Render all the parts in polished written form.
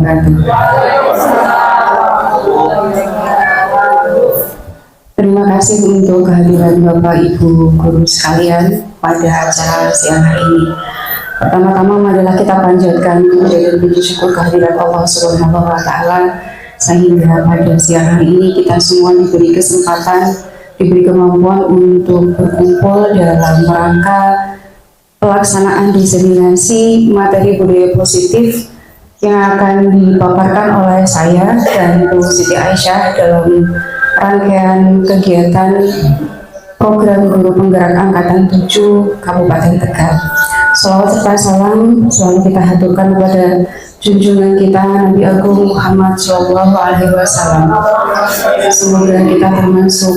wabarakatuh. Terima kasih untuk kehadiran Bapak Ibu guru sekalian pada acara siang hari ini. Pertama-tama marilah kita panjatkan puji dan puji syukur kehadirat Allah Subhanahu wa Ta'ala, sehingga pada siang hari ini kita semua diberi kesempatan, diberi kemampuan untuk berkumpul dalam rangka pelaksanaan diseminasi materi budaya positif yang akan dipaparkan oleh saya dan Bu Siti Aisyah dalam rangkaian kegiatan program guru penggerak angkatan 7 Kabupaten Tegal. Shalawat serta salam selalu kita haturkan kepada junjungan kita Nabi Agung Muhammad SAW. Semoga kita termasuk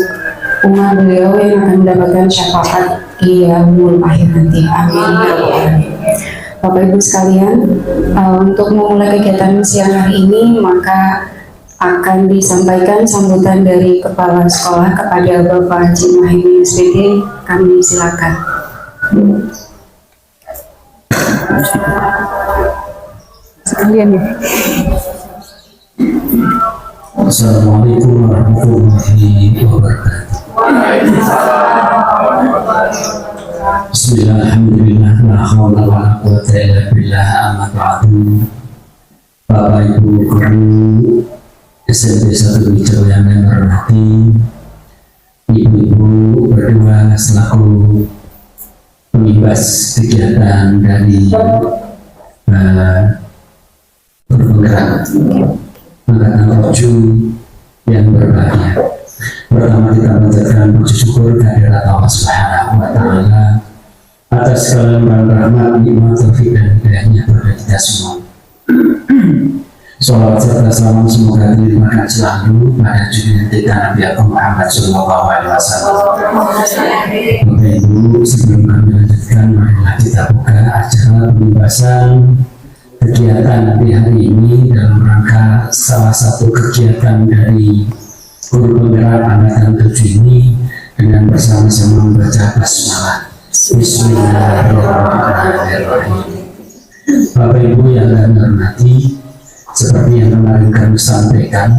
umat beliau yang akan mendapatkan syafaat di yaumul akhir nanti. Amin. Bapak Ibu sekalian, untuk memulai kegiatan siang hari ini maka akan disampaikan sambutan dari Kepala Sekolah kepada Bapak Haji Muhaimin SPD. Kami silakan. Sekalian ya. Assalamualaikum warahmatullahi wabarakatuh. Bismillahirrahmanirrahim. La haula wa la quwwata illa billah. Amma ba'du. Bapak Ibu guru SMP 1 Wijaya yang saya hormati, Ibu-ibu berdua selaku pengimbas kegiatan dari berpenggerak angkatan 7 yang berbahagia. Pertama kita mengucapkan puji syukur kehadirat Allah Subhanahu wa Ta'ala atas segala rahmat, nikmat, taufik dan hidayahnya kepada kita semua. Shalawat serta salam semoga dilimpahkan selalu pada junjungan kita Nabi Agung Muhammad Sallallahu Alaihi Wasallam. Bapak Ibu, sebelum kami lanjutkan, marilah kita buka acara pembahasan kegiatan di hari ini dalam rangka salah satu kegiatan dari guru penggerak angkatan 7 ini dengan bersama-sama membaca basmalah. Bismillahirrahmanirrahim. Bapak Ibu yang kami hormati, seperti yang kemarin kami sampaikan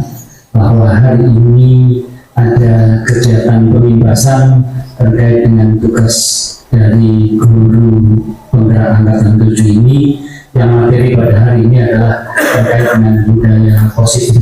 bahwa hari ini ada kegiatan pembahasan terkait dengan tugas dari guru penggerak angkatan 7 ini, yang materi pada hari ini adalah terkait dengan budaya positif.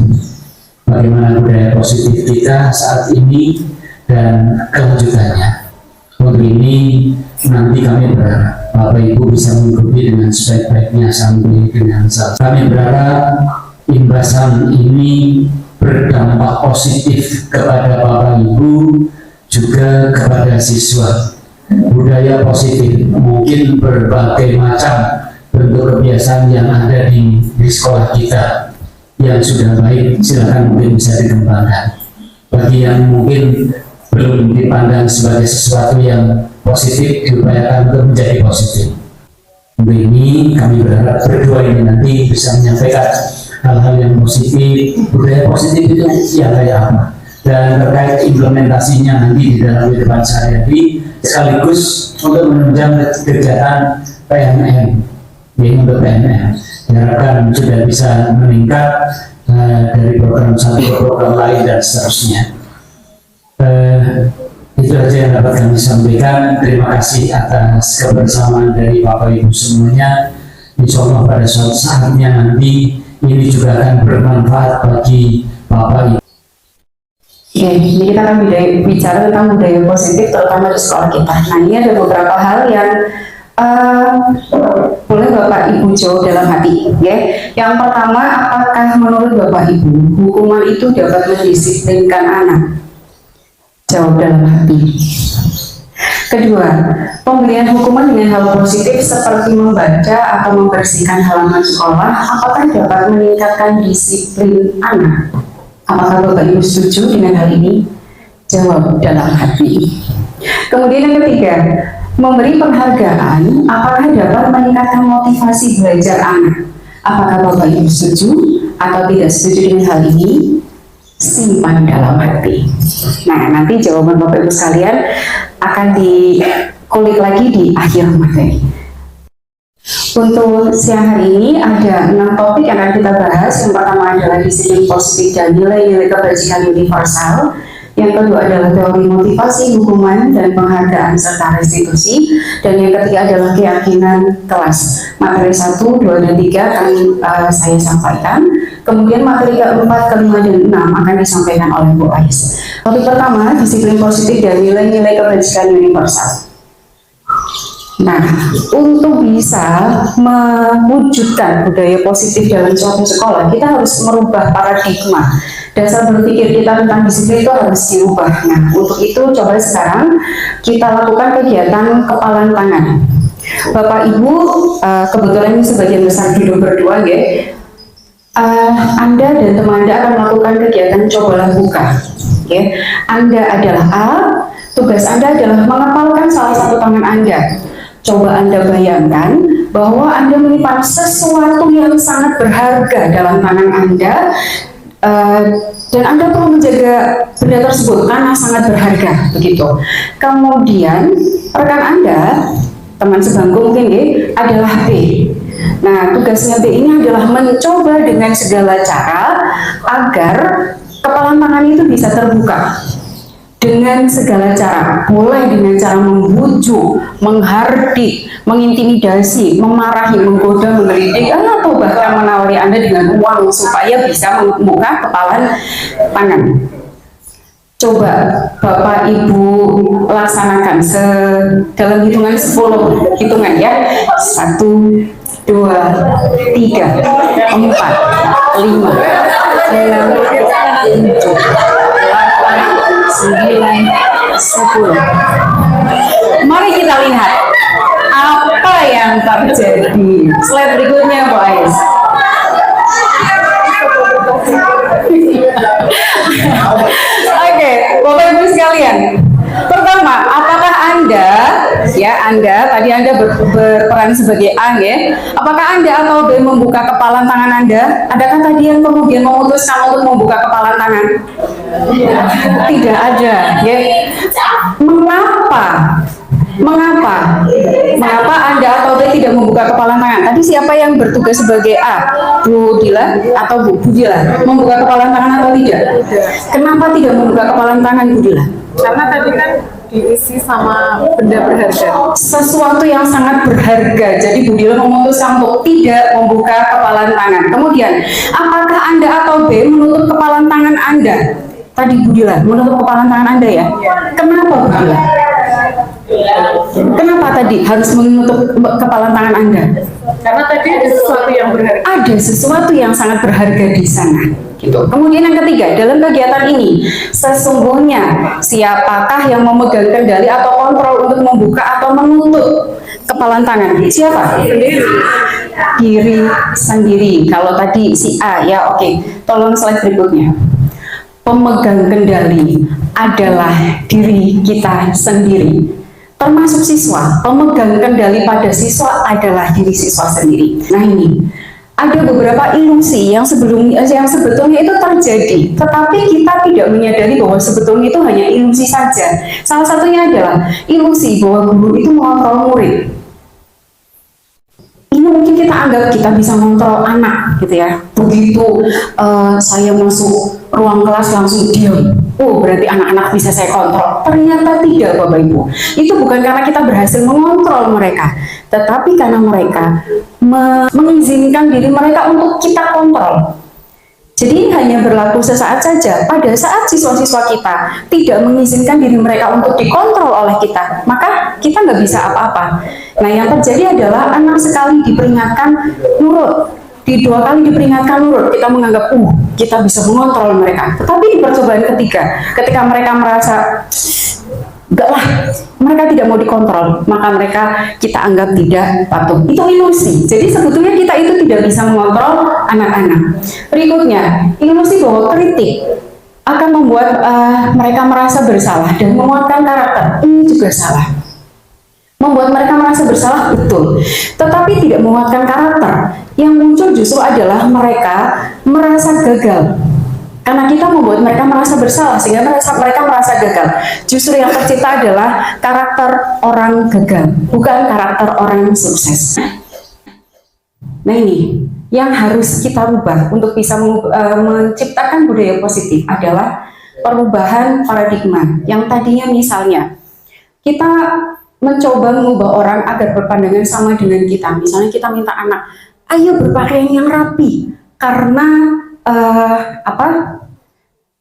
Bagaimana budaya positif kita saat ini dan kelanjutannya. Untuk ini nanti kami berharap Bapak Ibu bisa mengikuti dengan sebaik-baiknya sampai dengan saat. Kami berharap imbasan ini berdampak positif kepada Bapak Ibu juga kepada siswa. Budaya positif mungkin berbagai macam bentuk kebiasaan yang ada di sekolah kita yang sudah baik, silakan mungkin bisa dikembangkan. Bagi yang mungkin belum dipandang sebagai sesuatu yang positif, diupayakan untuk menjadi positif. Ini kami berharap berdua ini nanti bisa menyampaikan hal-hal yang positif. Budaya positif itu ya kayak apa, dan terkait implementasinya nanti di dalam kehidupan sehari-hari, sekaligus untuk menunjang kegiatan PMM. Ini untuk PMM diharapkan sudah bisa meningkat dari program satu ke program lain dan seterusnya. Itu saja yang dapat kami sampaikan. Terima kasih atas kebersamaan dari Bapak Ibu semuanya. Insya Allah pada suatu saatnya nanti ini juga akan bermanfaat bagi Bapak Ibu. Ya, ini kita akan bicara tentang budaya positif terutama di sekolah kita. Nah, ini ada beberapa hal yang boleh Bapak Ibu jawab dalam hati, ya. Yang pertama, apakah menurut Bapak Ibu hukuman itu dapat mendisiplinkan anak? Jawab dalam hati. Kedua, pemberian hukuman dengan hal positif seperti membaca atau membersihkan halaman sekolah, apakah dapat meningkatkan disiplin anak? Apakah Bapak Ibu setuju dengan hal ini? Jawab dalam hati. Kemudian yang ketiga, memberi penghargaan apakah dapat meningkatkan motivasi belajar anak? Apakah Bapak Ibu setuju atau tidak setuju dengan hal ini? Simpan dalam hati. Nah, nanti jawaban Bapak Ibu sekalian akan dikulik lagi di akhir materi. Untuk siang hari ini ada 6 topik yang akan kita bahas. Yang pertama adalah disiplin positif dan nilai-nilai kebajikan universal. Yang kedua adalah teori motivasi, hukuman, dan penghargaan serta restitusi. Dan yang ketiga adalah keyakinan kelas. Materi 1, 2, dan 3 akan saya sampaikan. Kemudian materi keempat, kelima, dan 6 akan disampaikan oleh Bu Ais. Topik pertama, disiplin positif dan nilai-nilai kebajikan universal. Nah, untuk bisa mewujudkan budaya positif dalam suatu sekolah, kita harus merubah paradigma. Dasar berpikir kita tentang disiplin itu harus diubah. Nah, untuk itu coba sekarang kita lakukan kegiatan kepalan tangan. Bapak Ibu, kebetulan ini sebagian besar duduk berdua ya. Anda dan teman Anda akan melakukan kegiatan cobalah buka. Ya. Anda adalah A, tugas Anda adalah mengepalkan salah satu tangan Anda. Coba Anda bayangkan bahwa Anda menyimpan sesuatu yang sangat berharga dalam tangan Anda, dan Anda perlu menjaga benda tersebut karena sangat berharga, begitu. Kemudian rekan Anda, teman sebangku mungkin ya, adalah B. Nah, tugasnya B ini adalah mencoba dengan segala cara agar kepalan tangan itu bisa terbuka. Dengan segala cara, boleh dengan cara membujuk, menghardik, mengintimidasi, memarahi, menggoda, mengeritik, atau bahkan menawari Anda dengan uang supaya bisa membuka kepalan tangan. Coba Bapak Ibu laksanakan dalam hitungan 10 hitungan ya. 1, 2, 3, 4, 5, 6, 7, 9, 10. Mari kita lihat apa yang terjadi. Slide berikutnya, Bu Ais. Oke, Bapak Ibu sekalian. Pertama, apakah Anda tadi Anda berperan sebagai A ya? Apakah Anda atau B membuka kepalan tangan Anda? Adakah tadi yang kemudian memutuskan untuk membuka kepalan tangan? Tidak ada, ya. Mengapa Anda atau B tidak membuka kepalan tangan? Tadi siapa yang bertugas sebagai A? Bu Dila atau Bu Dila? Membuka kepalan tangan atau tidak? Kenapa tidak membuka kepalan tangan, Bu Dila? Karena tadi kan diisi sama benda berharga. Sesuatu yang sangat berharga. Jadi Bu Dila memutuskan untuk tidak membuka kepalan tangan. Kemudian, apakah Anda atau B menutup kepalan tangan Anda? Tadi Bu Dila menutup kepalan tangan Anda ya? Kenapa Bu Dila? Kenapa tadi harus menutup kepalan tangan Anda? Karena tadi ada sesuatu yang berharga. Ada sesuatu yang sangat berharga di sana. Gitu. Kemudian yang ketiga, dalam kegiatan ini, sesungguhnya siapakah yang memegang kendali atau kontrol untuk membuka atau menutup kepalan tangan? Siapa? Diri sendiri. Kalau tadi si A, ya oke. Tolong slide berikutnya. Pemegang kendali adalah diri kita sendiri. Termasuk siswa, pemegang kendali pada siswa adalah diri siswa sendiri. Nah ini, ada beberapa ilusi yang sebetulnya itu terjadi, tetapi kita tidak menyadari bahwa sebetulnya itu hanya ilusi saja. Salah satunya adalah ilusi bahwa guru itu mengontrol murid. Ini mungkin kita anggap kita bisa mengontrol anak, gitu ya. Begitu saya masuk ruang kelas langsung diam. Oh, berarti anak-anak bisa saya kontrol. Ternyata tidak, Bapak Ibu. Itu bukan karena kita berhasil mengontrol mereka, tetapi karena mereka mengizinkan diri mereka untuk kita kontrol. Jadi ini hanya berlaku sesaat saja. Pada saat siswa-siswa kita tidak mengizinkan diri mereka untuk dikontrol oleh kita, maka kita nggak bisa apa-apa. Nah, yang terjadi adalah anak sekali diperingatkan nurut, dua kali diperingatkan nurut, kita menganggap kita bisa mengontrol mereka. Tetapi di percobaan ketiga, ketika mereka merasa enggak lah, mereka tidak mau dikontrol, maka mereka kita anggap tidak patuh. Itu ilusi. Jadi sebetulnya kita itu tidak bisa mengontrol anak-anak. Berikutnya, ilusi bahwa kritik akan membuat mereka merasa bersalah dan menguatkan karakter. Ini juga salah. Membuat mereka merasa bersalah, betul, tetapi tidak menguatkan karakter. Yang muncul justru adalah mereka merasa gagal. Karena kita membuat mereka merasa bersalah, sehingga mereka merasa gagal. Justru yang tercipta adalah karakter orang gagal, bukan karakter orang sukses. Nah ini yang harus kita rubah untuk bisa menciptakan budaya positif adalah perubahan paradigma. Yang tadinya misalnya kita mencoba mengubah orang agar berpandangan sama dengan kita. Misalnya kita minta anak, ayo berpakaian yang rapi karena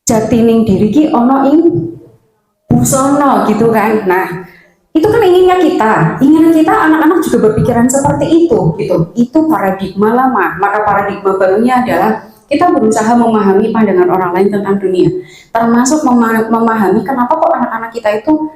jati ning diri ki ono ing busono gitu kan. Nah, itu kan inginan kita anak-anak juga berpikiran seperti itu gitu. Itu paradigma lama. Maka paradigma barunya adalah kita berusaha memahami pandangan orang lain tentang dunia, termasuk memahami kenapa kok anak-anak kita itu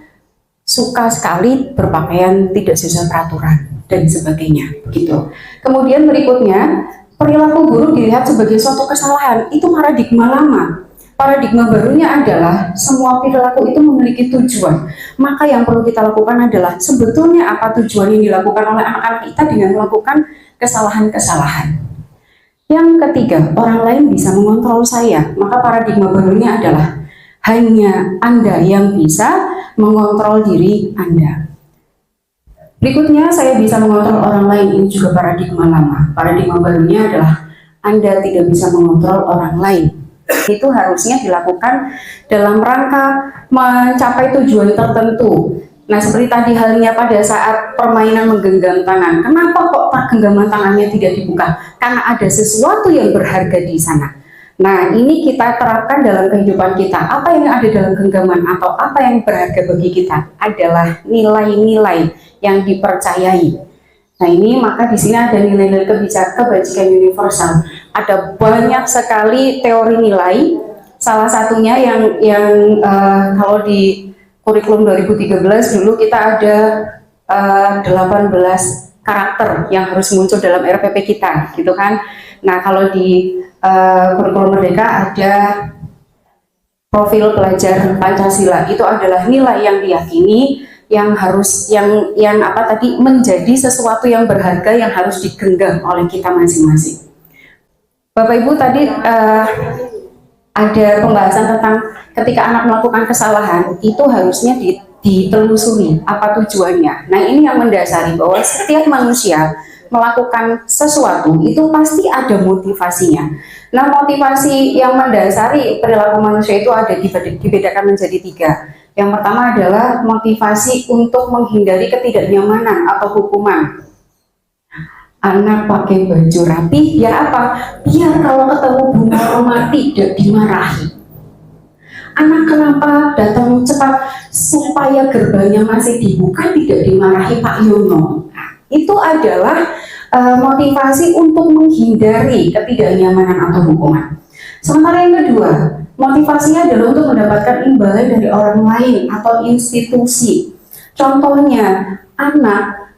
suka sekali berpakaian tidak sesuai peraturan dan sebagainya gitu. Kemudian berikutnya, perilaku buruk dilihat sebagai suatu kesalahan. Itu paradigma lama. Paradigma barunya adalah semua perilaku itu memiliki tujuan. Maka yang perlu kita lakukan adalah sebetulnya apa tujuan yang dilakukan oleh anak-anak kita dengan melakukan kesalahan-kesalahan. Yang ketiga, orang lain bisa mengontrol saya. Maka paradigma barunya adalah hanya Anda yang bisa mengontrol diri Anda. Berikutnya, saya bisa mengontrol orang lain. Ini juga paradigma lama. Paradigma barunya adalah Anda tidak bisa mengontrol orang lain. Itu harusnya dilakukan dalam rangka mencapai tujuan tertentu. Nah, seperti tadi halnya pada saat permainan menggenggam tangan. Kenapa kok genggaman tangannya tidak dibuka? Karena ada sesuatu yang berharga di sana. Nah, ini kita terapkan dalam kehidupan kita. Apa yang ada dalam genggaman atau apa yang berharga bagi kita adalah nilai-nilai yang dipercayai. Nah, ini maka di sini ada nilai-nilai kebajikan universal. Ada banyak sekali teori nilai. Salah satunya yang kalau di kurikulum 2013 dulu kita ada 18 karakter yang harus muncul dalam RPP kita, gitu kan. Nah, kalau di kurikulum Merdeka ada profil pelajar Pancasila. Itu adalah nilai yang diyakini yang harus menjadi sesuatu yang berharga yang harus digenggam oleh kita masing-masing. Bapak Ibu tadi ada pembahasan tentang ketika anak melakukan kesalahan itu harusnya ditelusuri apa tujuannya. Nah, ini yang mendasari bahwa setiap manusia melakukan sesuatu itu pasti ada motivasinya. Nah, motivasi yang mendasari perilaku manusia itu ada dibedakan menjadi 3. Yang pertama adalah motivasi untuk menghindari ketidaknyamanan atau hukuman. Anak pakai baju rapi, ya apa? Biar kalau ketemu Bu Maromati tidak dimarahi. Anak kenapa datang cepat? Supaya gerbangnya masih dibuka, tidak dimarahi Pak Yono. Nah, itu adalah motivasi untuk menghindari ketidaknyamanan atau hukuman. Sementara yang kedua, motivasinya adalah untuk mendapatkan imbalan dari orang lain atau institusi. Contohnya, anak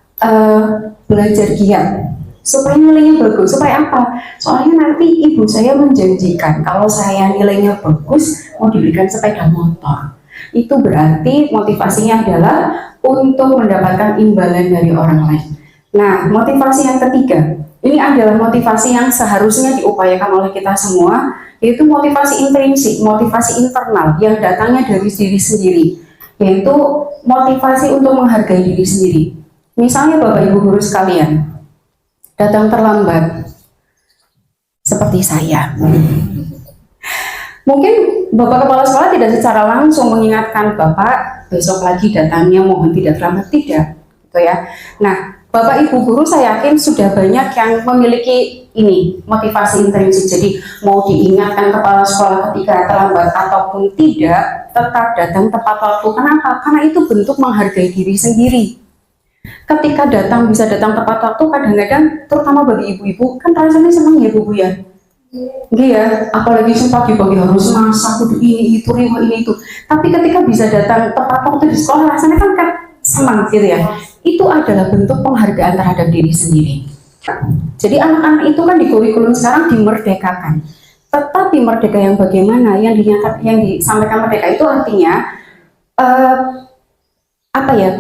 belajar giat supaya nilainya bagus. Supaya apa? Soalnya nanti ibu saya menjanjikan kalau saya nilainya bagus mau diberikan sepeda motor. Itu berarti motivasinya adalah untuk mendapatkan imbalan dari orang lain. Nah, motivasi yang ketiga, ini adalah motivasi yang seharusnya diupayakan oleh kita semua, yaitu motivasi intrinsik, motivasi internal yang datangnya dari diri sendiri, yaitu motivasi untuk menghargai diri sendiri. Misalnya Bapak Ibu guru sekalian, datang terlambat, seperti saya. Mungkin Bapak Kepala Sekolah tidak secara langsung mengingatkan Bapak, besok lagi datangnya mohon tidak terlambat, tidak, gitu ya. Nah, Bapak Ibu guru saya yakin sudah banyak yang memiliki ini motivasi intrinsik. Jadi mau diingatkan kepala sekolah ketika terlambat ataupun tidak, tetap datang tepat waktu. Kenapa? Karena itu bentuk menghargai diri sendiri. Ketika datang bisa datang tepat waktu, kadang-kadang terutama bagi ibu-ibu kan rasanya senang ya Bu ya. Iya, apalagi pagi-pagi harus masak, kudu ini itu, ini itu. Tapi ketika bisa datang tepat waktu di sekolah, rasanya kan senang gitu ya. Itu adalah bentuk penghargaan terhadap diri sendiri. Jadi anak-anak itu kan di kurikulum sekarang dimerdekakan. Tetapi merdeka yang bagaimana? Yang disampaikan merdeka itu artinya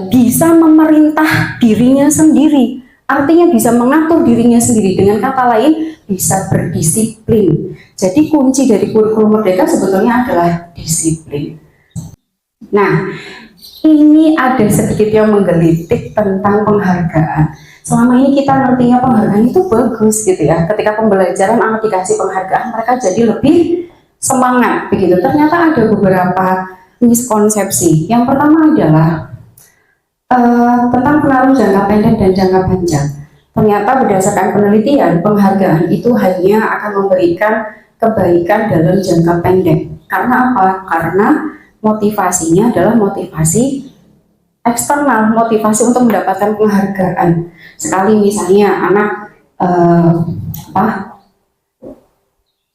bisa memerintah dirinya sendiri. Artinya bisa mengatur dirinya sendiri. Dengan kata lain, bisa berdisiplin. Jadi kunci dari kurikulum merdeka sebetulnya adalah disiplin. Nah, ini ada sedikit yang menggelitik tentang penghargaan. selama ini kita ngertinya penghargaan itu bagus gitu ya. Ketika pembelajaran anak dikasih penghargaan, mereka jadi lebih semangat begitu. Ternyata ada beberapa miskonsepsi. Yang pertama adalah tentang pengaruh jangka pendek dan jangka panjang. Ternyata berdasarkan penelitian, penghargaan itu hanya akan memberikan kebaikan dalam jangka pendek. Karena apa? Karena motivasinya adalah motivasi eksternal, motivasi untuk mendapatkan penghargaan. Sekali misalnya anak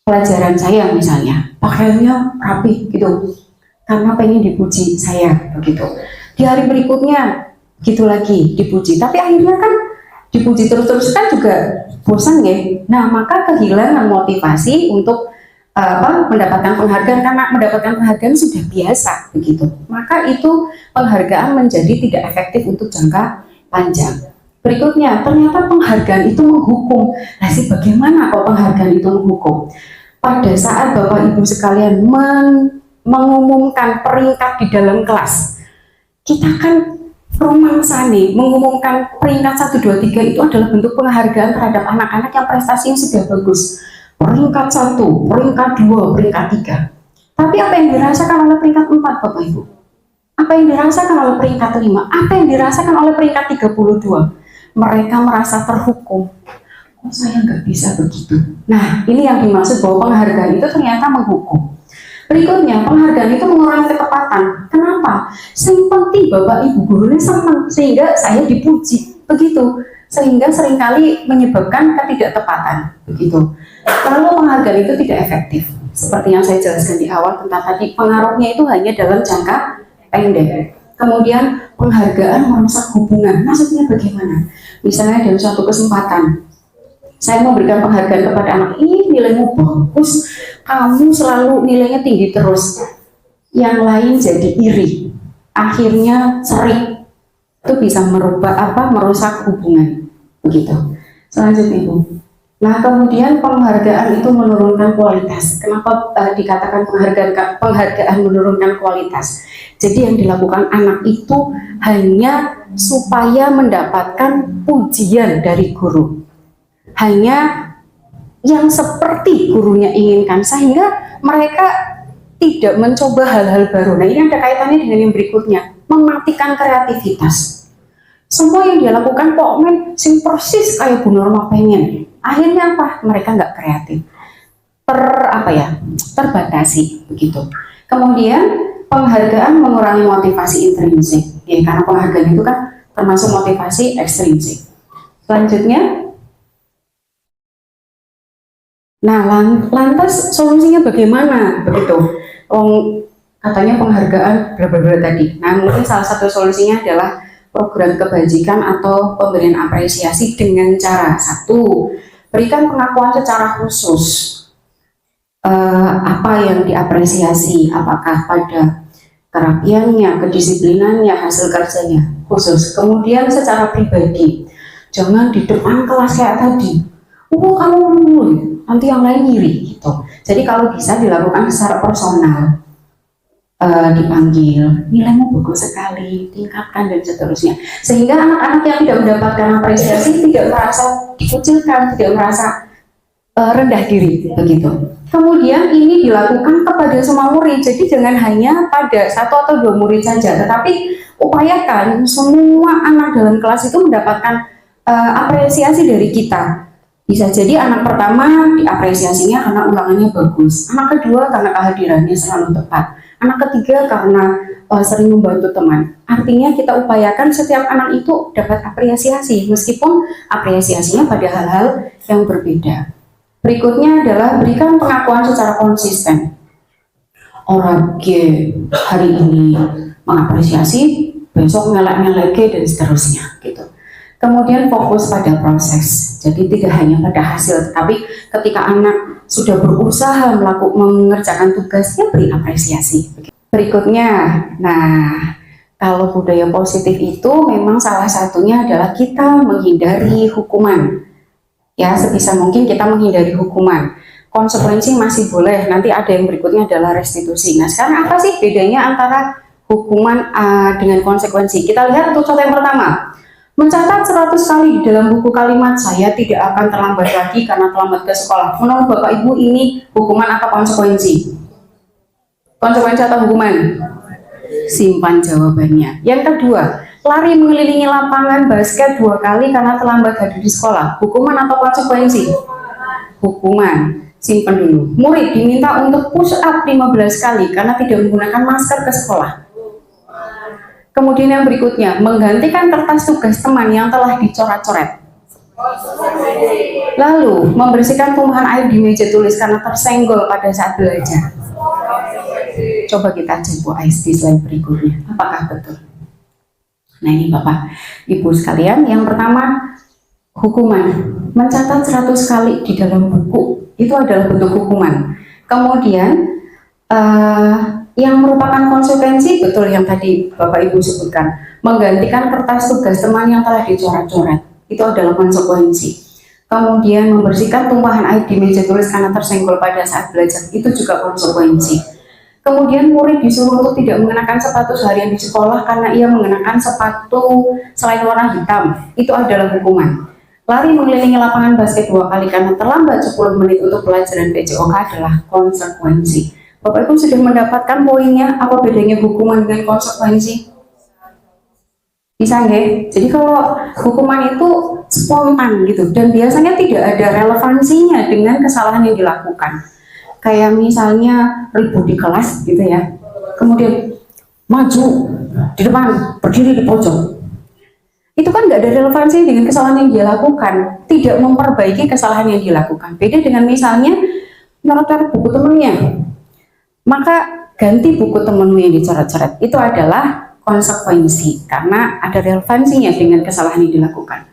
pelajaran saya misalnya pakaiannya rapi gitu, karena pengen dipuji saya begitu. Di hari berikutnya gitu lagi dipuji, tapi akhirnya kan dipuji terus-terus kan juga bosan ya. Nah, maka kehilangan motivasi untuk mendapatkan penghargaan, karena mendapatkan penghargaan sudah biasa begitu. Maka itu penghargaan menjadi tidak efektif untuk jangka panjang. Berikutnya, ternyata penghargaan itu menghukum. Nah, bagaimana kok penghargaan itu menghukum? Pada saat Bapak Ibu sekalian mengumumkan peringkat di dalam kelas, kita kan romansa nih, mengumumkan peringkat 1, 2, 3 itu adalah bentuk penghargaan terhadap anak-anak yang prestasinya sudah bagus. Peringkat 1, peringkat 2, peringkat 3. Tapi apa yang dirasakan oleh peringkat 4, Bapak Ibu? Apa yang dirasakan oleh peringkat 5? Apa yang dirasakan oleh peringkat 32? Mereka merasa terhukum. Kok saya nggak bisa begitu? Nah, ini yang dimaksud bahwa penghargaan itu ternyata menghukum. Berikutnya, penghargaan itu mengurangi ketepatan. Kenapa? Yang penting Bapak Ibu gurunya senang, sehingga saya dipuji. Begitu. Sehingga seringkali menyebabkan ketidaktepatan. Begitu. Lalu penghargaan itu tidak efektif. Seperti yang saya jelaskan di awal tentang tadi, pengaruhnya itu hanya dalam jangka pendek. Kemudian penghargaan merusak hubungan. Maksudnya bagaimana? Misalnya dalam suatu kesempatan, saya memberikan penghargaan kepada anak, ini nilaimu bagus, kamu selalu nilainya tinggi terus. Yang lain jadi iri, akhirnya sering. Itu bisa merusak hubungan. Begitu. Selanjutnya Ibu. Nah, kemudian penghargaan itu menurunkan kualitas. Kenapa dikatakan penghargaan menurunkan kualitas? Jadi yang dilakukan anak itu hanya supaya mendapatkan pujian dari guru. Hanya yang seperti gurunya inginkan, sehingga mereka tidak mencoba hal-hal baru. Nah, ini ada kaitannya dengan yang berikutnya, mematikan kreativitas. Semua yang dia lakukan pokoknya sing persis kayak Bu Norma pengen. Akhirnya apa? Mereka nggak kreatif, terbatasi begitu. Kemudian penghargaan mengurangi motivasi intrinsik, ya, karena penghargaan itu kan termasuk motivasi ekstrinsik. Selanjutnya, nah lantas solusinya bagaimana? Begitu. Katanya penghargaan bla bla bla tadi. Nah, mungkin salah satu solusinya adalah program kebajikan atau pemberian apresiasi dengan cara satu, berikan pengakuan secara khusus. Apa yang diapresiasi, apakah pada kerapiannya, kedisiplinannya, hasil kerjanya khusus. Kemudian secara pribadi, jangan di depan kelas kayak tadi, kamu nanti yang lain ngiri gitu. Jadi kalau bisa dilakukan secara personal, dipanggil, nilaimu bagus sekali, tingkatkan dan seterusnya, sehingga anak-anak yang tidak mendapatkan apresiasi tidak merasa dikucilkan, tidak merasa rendah diri begitu. Kemudian ini dilakukan kepada semua murid, jadi jangan hanya pada 1 atau 2 murid saja, tetapi upayakan semua anak dalam kelas itu mendapatkan apresiasi dari kita. Bisa jadi anak pertama diapresiasinya karena ulangannya bagus, anak kedua karena kehadirannya selalu tepat, anak ketiga karena sering membantu teman. Artinya kita upayakan setiap anak itu dapat apresiasi, meskipun apresiasinya pada hal-hal yang berbeda. Berikutnya adalah berikan pengakuan secara konsisten. Orang hari ini mengapresiasi, besok ngelak-ngelak dan seterusnya gitu. Kemudian fokus pada proses, jadi tidak hanya pada hasil, tetapi ketika anak sudah berusaha mengerjakan tugasnya, beri apresiasi. Berikutnya, nah kalau budaya positif itu memang salah satunya adalah kita menghindari hukuman. Ya, sebisa mungkin kita menghindari hukuman. Konsekuensi masih boleh, nanti ada yang berikutnya adalah restitusi. Nah, sekarang apa sih bedanya antara hukuman dengan konsekuensi? Kita lihat untuk contoh yang pertama. Mencatat 100 kali di dalam buku kalimat saya tidak akan terlambat lagi karena terlambat ke sekolah. Menurut Bapak Ibu ini hukuman atau konsekuensi? Konsekuensi atau hukuman? Simpan jawabannya. Yang kedua, lari mengelilingi lapangan basket 2 kali karena terlambat hadir di sekolah. Hukuman atau konsekuensi? Hukuman. Simpan dulu. Murid diminta untuk push up 15 kali karena tidak menggunakan masker ke sekolah. Kemudian yang berikutnya, menggantikan kertas tugas teman yang telah dicoret-coret. Lalu, membersihkan tumpahan air di meja tulis karena tersenggol pada saat belajar. Coba kita cek Bu Ais di slide berikutnya. Apakah betul? Nah ini Bapak, Ibu sekalian, yang pertama, hukuman. Mencatat 100 kali di dalam buku, itu adalah bentuk hukuman. Kemudian, yang merupakan konsekuensi, betul yang tadi Bapak Ibu sebutkan, menggantikan kertas tugas teman yang telah dicoret-coret, itu adalah konsekuensi. Kemudian membersihkan tumpahan air di meja tulis karena tersenggol pada saat belajar, itu juga konsekuensi. Kemudian murid disuruh untuk tidak mengenakan sepatu seharian di sekolah karena ia mengenakan sepatu selain warna hitam, itu adalah hukuman. Lari mengelilingi lapangan basket 2 kali karena terlambat 10 menit untuk pelajaran PJOK adalah konsekuensi. Bapak Ibu sudah mendapatkan poinnya, apa bedanya hukuman dengan konsekuensi? Bisa nggak? Jadi kalau hukuman itu spontan gitu, dan biasanya tidak ada relevansinya dengan kesalahan yang dilakukan. Kayak misalnya ribut di kelas gitu ya, kemudian maju di depan, berdiri di pojok. Itu kan nggak ada relevansi dengan kesalahan yang dia lakukan, tidak memperbaiki kesalahan yang dilakukan. Beda dengan misalnya nyorot buku temennya, maka ganti buku temenmu yang dicoret-coret, itu adalah konsekuensi karena ada relevansinya dengan kesalahan yang dilakukan.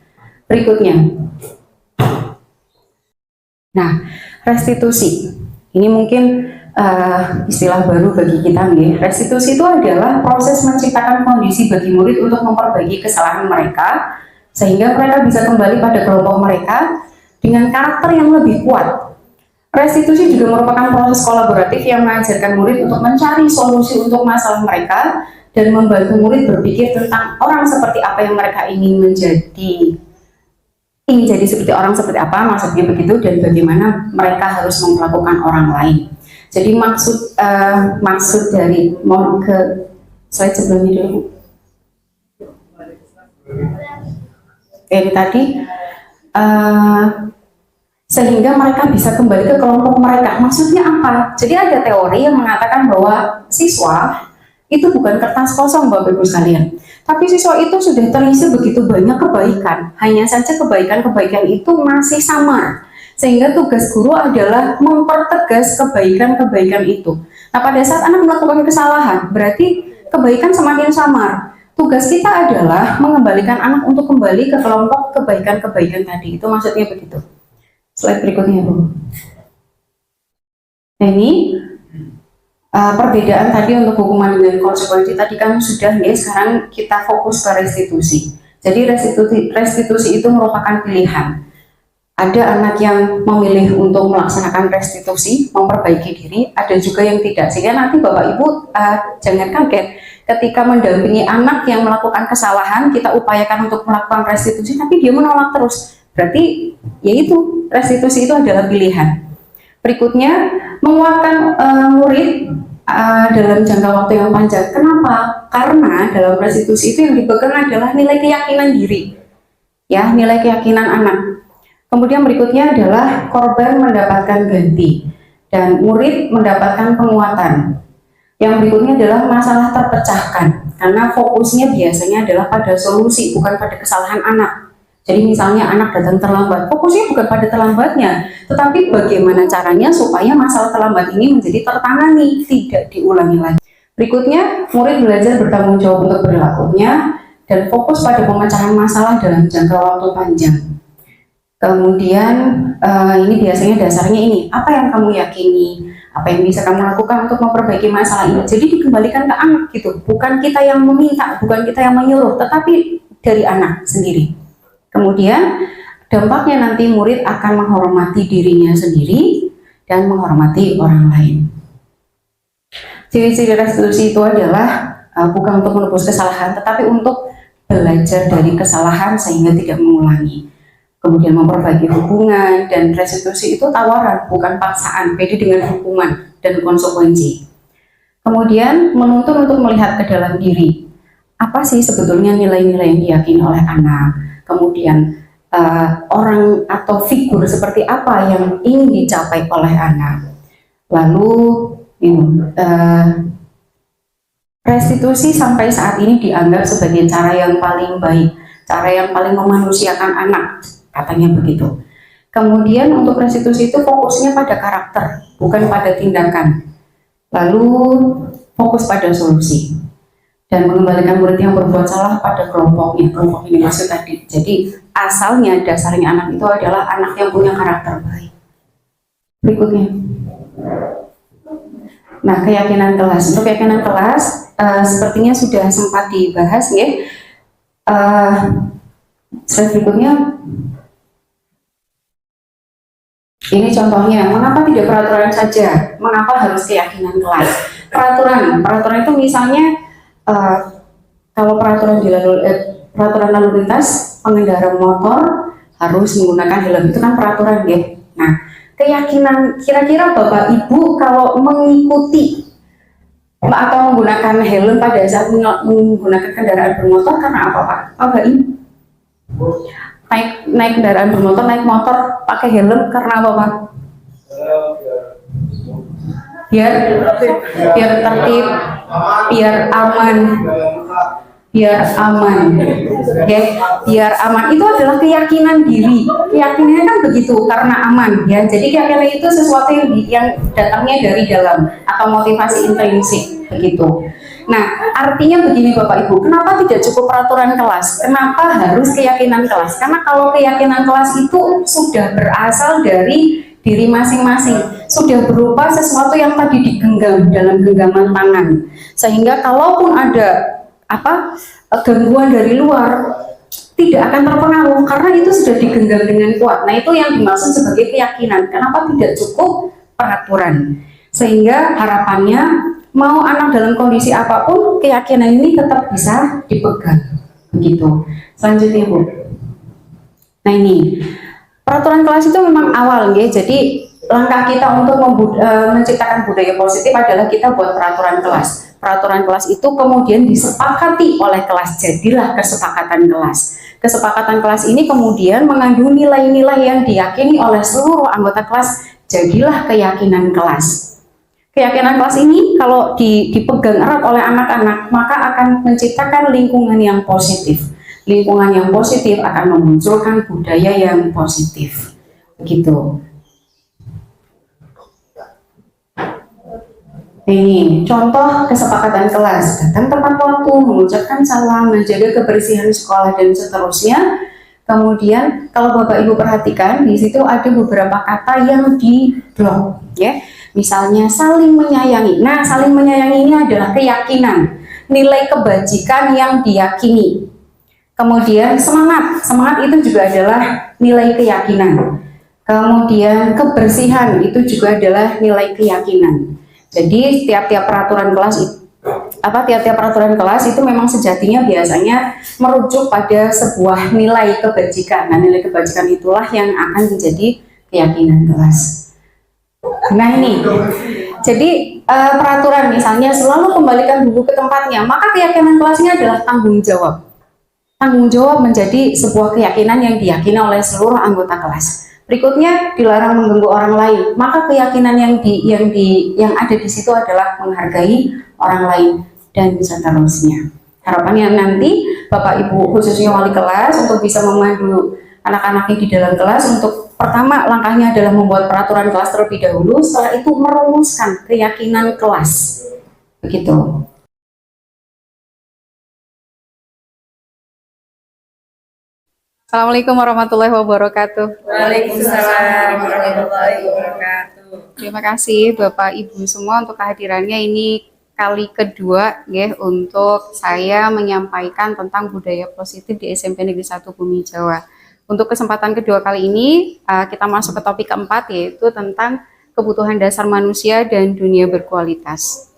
Berikutnya, nah restitusi ini mungkin istilah baru bagi kita nih. Restitusi itu adalah proses menciptakan kondisi bagi murid untuk memperbaiki kesalahan mereka sehingga mereka bisa kembali pada kelompok mereka dengan karakter yang lebih kuat. Restitusi juga merupakan proses kolaboratif yang mengajarkan murid untuk mencari solusi untuk masalah mereka dan membantu murid berpikir tentang orang seperti apa yang mereka ingin menjadi. Ingin jadi seperti orang seperti apa, maksudnya begitu, dan bagaimana mereka harus memperlakukan orang lain. Jadi maksud dari, mohon ke slide sebelumnya dulu. Ini tadi, sehingga mereka bisa kembali ke kelompok mereka. Maksudnya apa? Jadi ada teori yang mengatakan bahwa siswa itu bukan kertas kosong, Bapak Ibu sekalian, tapi siswa itu sudah terisi begitu banyak kebaikan. Hanya saja kebaikan-kebaikan itu masih samar, sehingga tugas guru adalah mempertegas kebaikan-kebaikan itu. Nah, pada saat anak melakukan kesalahan, berarti kebaikan semakin samar. Tugas kita adalah mengembalikan anak untuk kembali ke kelompok kebaikan-kebaikan tadi. Itu maksudnya begitu. Slide berikutnya, Bu. Nah, ini perbedaan tadi untuk hukuman dengan konsekuensi tadi kan sudah ya, sekarang kita fokus ke restitusi. Jadi restitusi itu merupakan pilihan. Ada anak yang memilih untuk melaksanakan restitusi, memperbaiki diri, ada juga yang tidak. Sehingga nanti Bapak Ibu jangan kaget ketika mendampingi anak yang melakukan kesalahan, kita upayakan untuk melakukan restitusi, tapi dia menolak terus. Berarti yaitu restitusi itu adalah pilihan. Berikutnya, menguatkan murid dalam jangka waktu yang panjang. Kenapa? Karena dalam restitusi itu yang dipegang adalah nilai keyakinan diri, ya, nilai keyakinan anak. Kemudian berikutnya adalah korban mendapatkan ganti dan murid mendapatkan penguatan. Yang berikutnya adalah masalah terpecahkan, karena fokusnya biasanya adalah pada solusi, bukan pada kesalahan anak. Jadi misalnya anak datang terlambat, fokusnya bukan pada terlambatnya, tetapi bagaimana caranya supaya masalah terlambat ini menjadi tertangani, tidak diulangi lagi. Berikutnya, murid belajar bertanggung jawab untuk perilakunya dan fokus pada pemecahan masalah dalam jangka waktu panjang. Kemudian ini biasanya dasarnya ini, apa yang kamu yakini, apa yang bisa kamu lakukan untuk memperbaiki masalah ini. Jadi dikembalikan ke anak gitu, bukan kita yang meminta, bukan kita yang menyuruh, tetapi dari anak sendiri. Kemudian dampaknya nanti murid akan menghormati dirinya sendiri dan menghormati orang lain. Ciri-ciri restitusi itu adalah bukan untuk menebus kesalahan, tetapi untuk belajar dari kesalahan sehingga tidak mengulangi. Kemudian memperbaiki hubungan, dan restitusi itu tawaran, bukan paksaan, beda dengan hukuman dan konsekuensi. Kemudian menuntun untuk melihat ke dalam diri. Apa sih sebetulnya nilai-nilai yang diyakini oleh anak? Kemudian orang atau figur seperti apa yang ingin dicapai oleh anak? Lalu restitusi sampai saat ini dianggap sebagai cara yang paling baik, cara yang paling memanusiakan anak, katanya begitu. Kemudian untuk restitusi itu fokusnya pada karakter, bukan pada tindakan. Lalu fokus pada solusi dan mengembalikan murid yang berbuat salah pada kelompoknya. Kelompok ini maksud tadi. Jadi dasarnya anak itu adalah anak yang punya karakter baik. Berikutnya. Nah, keyakinan kelas. Untuk keyakinan kelas sepertinya sudah sempat dibahas ya. Slide berikutnya. Ini contohnya, mengapa tidak peraturan saja? Mengapa harus keyakinan kelas? Peraturan itu misalnya kalau peraturan lalu lintas, pengendara motor harus menggunakan helm, itu kan peraturan ya. Nah, keyakinan kira-kira Bapak Ibu kalau mengikuti atau menggunakan helm pada saat menggunakan kendaraan bermotor karena apa Pak? Bapak Ibu? Naik kendaraan bermotor, naik motor pakai helm karena apa Pak? Biar tertib, biar aman, ya, biar aman. Itu adalah keyakinan diri. Keyakinannya kan begitu karena aman ya. Jadi keyakinan itu sesuatu yang datangnya dari dalam atau motivasi intrinsik begitu. Nah, artinya begini Bapak Ibu, kenapa tidak cukup peraturan kelas? Kenapa harus keyakinan kelas? Karena kalau keyakinan kelas itu sudah berasal dari diri masing-masing, sudah berupa sesuatu yang tadi digenggam dalam genggaman tangan, sehingga kalaupun ada gangguan dari luar tidak akan terpengaruh karena itu sudah digenggam dengan kuat. Nah, itu yang dimaksud sebagai keyakinan. Kenapa tidak cukup peraturan? Sehingga harapannya mau anak dalam kondisi apapun, keyakinan ini tetap bisa dipegang. Begitu. Selanjutnya Bu. Nah, ini peraturan kelas itu memang awal ya. Jadi langkah kita untuk menciptakan budaya positif adalah kita buat peraturan kelas. Peraturan kelas itu kemudian disepakati oleh kelas, jadilah kesepakatan kelas. Kesepakatan kelas ini kemudian mengandung nilai-nilai yang diyakini oleh seluruh anggota kelas, jadilah keyakinan kelas. Keyakinan kelas ini kalau dipegang erat oleh anak-anak, maka akan menciptakan lingkungan yang positif. Lingkungan yang positif akan memunculkan budaya yang positif. Begitu. Ini contoh kesepakatan kelas, datang tepat waktu, mengucapkan salam, menjaga kebersihan sekolah dan seterusnya. Kemudian kalau Bapak Ibu perhatikan di situ ada beberapa kata yang di blok, ya. Misalnya saling menyayangi. Nah, saling menyayangi ini adalah keyakinan, nilai kebajikan yang diyakini. Kemudian semangat, semangat itu juga adalah nilai keyakinan. Kemudian kebersihan itu juga adalah nilai keyakinan. Jadi tiap-tiap peraturan kelas itu memang sejatinya biasanya merujuk pada sebuah nilai kebajikan. Nah, nilai kebajikan itulah yang akan menjadi keyakinan kelas. Nah, ini jadi peraturan misalnya selalu kembalikan buku ke tempatnya, maka keyakinan kelasnya adalah tanggung jawab. Tanggung jawab menjadi sebuah keyakinan yang diyakini oleh seluruh anggota kelas. Berikutnya, dilarang mengganggu orang lain, maka keyakinan yang ada di situ adalah menghargai orang lain dan seterusnya. Harapannya nanti Bapak Ibu khususnya wali kelas untuk bisa memandu anak-anaknya di dalam kelas. Untuk pertama langkahnya adalah membuat peraturan kelas terlebih dahulu, setelah itu merumuskan keyakinan kelas. Begitu. Assalamualaikum warahmatullahi wabarakatuh. Waalaikumsalam warahmatullahi wabarakatuh. Terima kasih Bapak Ibu semua untuk kehadirannya. Ini kali kedua ya untuk saya menyampaikan tentang budaya positif di SMP Negeri 1 Bumi Jawa. Untuk kesempatan kedua kali ini kita masuk ke topik keempat, yaitu tentang kebutuhan dasar manusia dan dunia berkualitas.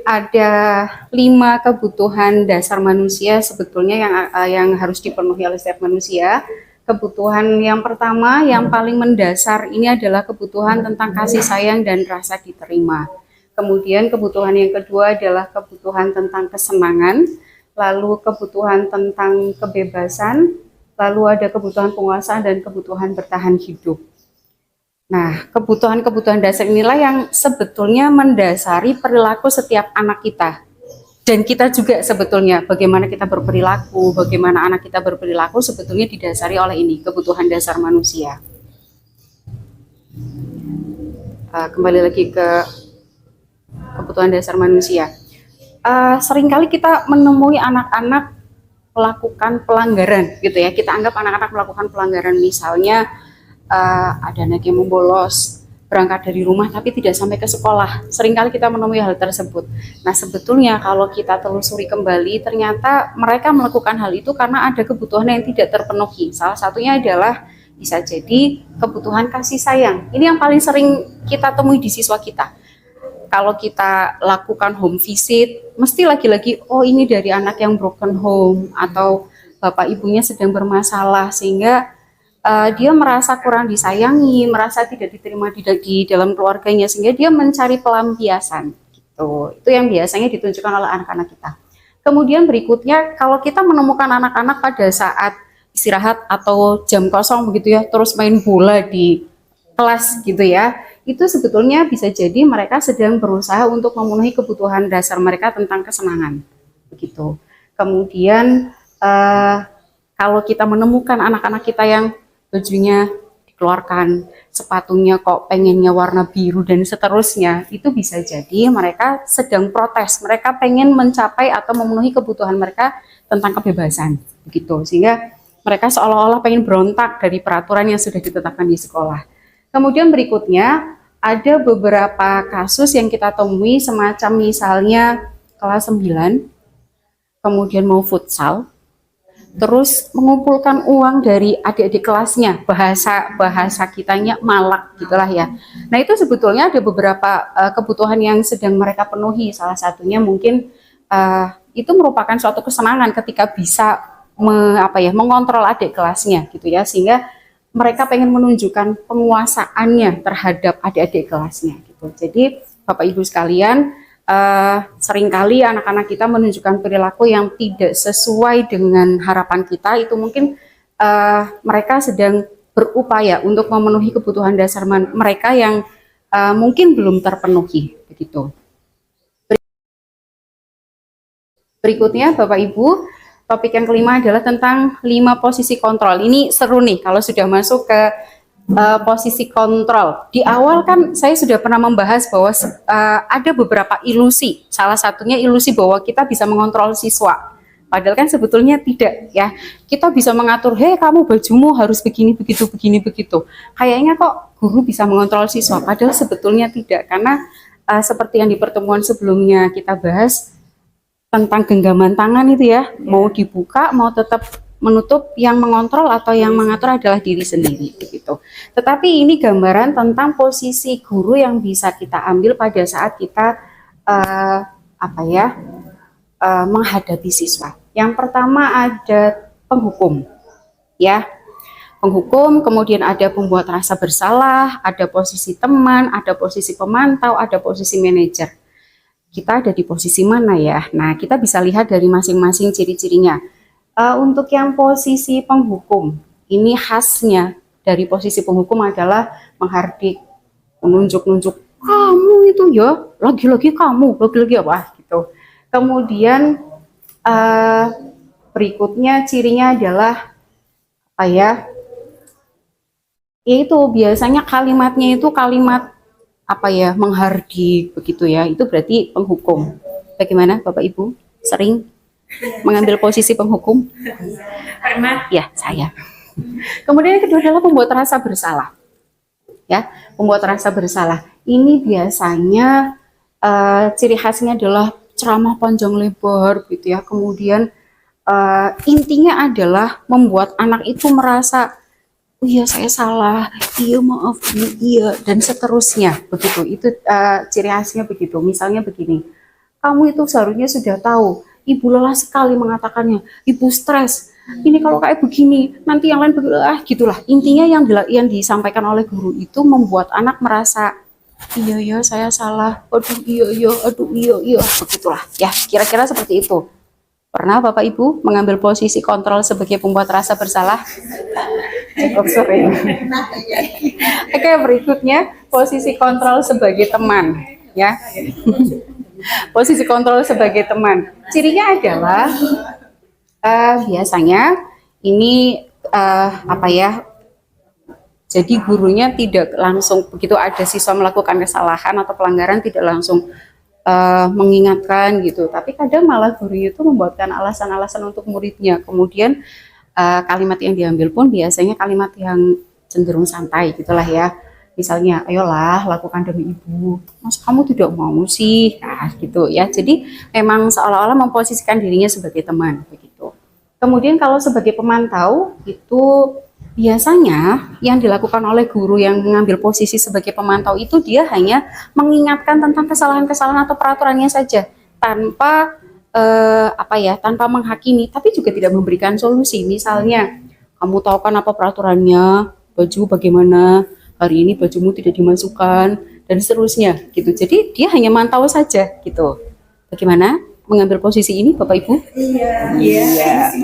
ada 5 kebutuhan dasar manusia sebetulnya yang harus dipenuhi oleh setiap manusia. Kebutuhan yang pertama, yang paling mendasar ini adalah kebutuhan tentang kasih sayang dan rasa diterima. Kemudian kebutuhan yang kedua adalah kebutuhan tentang kesenangan, lalu kebutuhan tentang kebebasan, lalu ada kebutuhan penguasaan dan kebutuhan bertahan hidup. Nah, kebutuhan-kebutuhan dasar inilah yang sebetulnya mendasari perilaku setiap anak kita. Dan kita juga sebetulnya, bagaimana kita berperilaku, bagaimana anak kita berperilaku sebetulnya didasari oleh ini, kebutuhan dasar manusia. Kembali lagi ke kebutuhan dasar manusia. Seringkali kita menemui anak-anak melakukan pelanggaran, gitu ya. Kita anggap anak-anak melakukan pelanggaran, misalnya ada anak yang membolos, berangkat dari rumah tapi tidak sampai ke sekolah. Seringkali kita menemui hal tersebut. Nah, sebetulnya kalau kita telusuri kembali, ternyata mereka melakukan hal itu karena ada kebutuhan yang tidak terpenuhi. Salah satunya adalah bisa jadi kebutuhan kasih sayang. Ini yang paling sering kita temui di siswa kita. Kalau kita lakukan home visit, mesti lagi-lagi, oh ini dari anak yang broken home, atau bapak ibunya sedang bermasalah, sehingga dia merasa kurang disayangi, merasa tidak diterima di dalam keluarganya, sehingga dia mencari pelampiasan. Gitu. Itu yang biasanya ditunjukkan oleh anak-anak kita. Kemudian berikutnya, kalau kita menemukan anak-anak pada saat istirahat atau jam kosong begitu ya, terus main bola di kelas gitu ya, itu sebetulnya bisa jadi mereka sedang berusaha untuk memenuhi kebutuhan dasar mereka tentang kesenangan. Begitu. Kemudian kalau kita menemukan anak-anak kita yang bajunya dikeluarkan, sepatunya kok pengennya warna biru dan seterusnya, itu bisa jadi mereka sedang protes, mereka pengen mencapai atau memenuhi kebutuhan mereka tentang kebebasan, begitu, sehingga mereka seolah-olah pengen berontak dari peraturan yang sudah ditetapkan di sekolah. Kemudian berikutnya ada beberapa kasus yang kita temui, semacam misalnya kelas 9 kemudian mau futsal, terus mengumpulkan uang dari adik-adik kelasnya, bahasa kitanya malak gitulah ya. Nah, itu sebetulnya ada beberapa kebutuhan yang sedang mereka penuhi. Salah satunya mungkin itu merupakan suatu kesenangan ketika bisa mengontrol adik kelasnya gitu ya, sehingga mereka pengen menunjukkan penguasaannya terhadap adik-adik kelasnya gitu. Jadi Bapak Ibu sekalian, seringkali anak-anak kita menunjukkan perilaku yang tidak sesuai dengan harapan kita. Itu mungkin mereka sedang berupaya untuk memenuhi kebutuhan dasar mereka yang mungkin belum terpenuhi begitu. Berikutnya Bapak Ibu, topik yang kelima adalah tentang 5 posisi kontrol. Ini seru nih kalau sudah masuk ke posisi kontrol. Di awal kan saya sudah pernah membahas bahwa ada beberapa ilusi. Salah satunya ilusi bahwa kita bisa mengontrol siswa. Padahal kan sebetulnya tidak ya. Kita bisa mengatur, hei kamu bajumu harus begini, begitu, begini, begitu. Kayaknya kok guru bisa mengontrol siswa. Padahal sebetulnya tidak. Karena seperti yang di pertemuan sebelumnya kita bahas tentang genggaman tangan itu ya. Mau dibuka, mau tetap menutup, yang mengontrol atau yang mengatur adalah diri sendiri begitu. Tetapi ini gambaran tentang posisi guru yang bisa kita ambil pada saat kita menghadapi siswa. Yang pertama ada penghukum, ya, penghukum. Kemudian ada pembuat rasa bersalah, ada posisi teman, ada posisi pemantau, ada posisi manajer. Kita ada di posisi mana ya? Nah, kita bisa lihat dari masing-masing ciri-cirinya. Untuk yang posisi penghukum, ini khasnya dari posisi penghukum adalah menghardik, menunjuk-nunjuk, kamu itu ya, lagi-lagi kamu, lagi-lagi apa gitu. Kemudian berikutnya cirinya adalah apa ya? Itu biasanya kalimatnya itu kalimat apa ya, menghardik begitu ya. Itu berarti penghukum. Bagaimana Bapak Ibu? Sering mengambil posisi penghukum? Pernah? Ya, saya. Kemudian yang kedua adalah pembuat rasa bersalah. Ya, pembuat rasa bersalah. Ini biasanya ciri khasnya adalah ceramah panjang lebar gitu ya. Kemudian intinya adalah membuat anak itu merasa, oh iya saya salah, iya maaf, iya, dan seterusnya begitu. Itu ciri khasnya begitu. Misalnya begini, Kamu itu seharusnya sudah tahu. Ibu lelah sekali mengatakannya. Ibu stres. Ini kalau kayak begini, nanti yang lain begini, gitulah. Intinya yang disampaikan oleh guru itu membuat anak merasa, iya saya salah, aduh iya, aduh iya, begitulah. Ya, kira-kira seperti itu. Pernah Bapak Ibu mengambil posisi kontrol sebagai pembuat rasa bersalah? Cukup sering. Oke, berikutnya posisi kontrol sebagai teman, ya. Posisi kontrol sebagai teman. Cirinya adalah biasanya ini apa ya? Jadi gurunya tidak langsung begitu ada siswa melakukan kesalahan atau pelanggaran tidak langsung mengingatkan gitu. Tapi kadang malah guru itu membuatkan alasan-alasan untuk muridnya. Kemudian kalimat yang diambil pun biasanya kalimat yang cenderung santai gitulah ya. Misalnya, ayolah lakukan demi ibu. Mas kamu tidak mau sih, nah gitu ya. Jadi memang seolah-olah memposisikan dirinya sebagai teman begitu. Kemudian kalau sebagai pemantau itu biasanya yang dilakukan oleh guru yang mengambil posisi sebagai pemantau itu dia hanya mengingatkan tentang kesalahan-kesalahan atau peraturannya saja tanpa tanpa menghakimi, tapi juga tidak memberikan solusi. Misalnya, kamu tahu kan apa peraturannya, baju bagaimana, hari ini bajumu tidak dimasukkan, dan seterusnya gitu. Jadi dia hanya mantau saja gitu. Bagaimana mengambil posisi ini Bapak Ibu? Iya.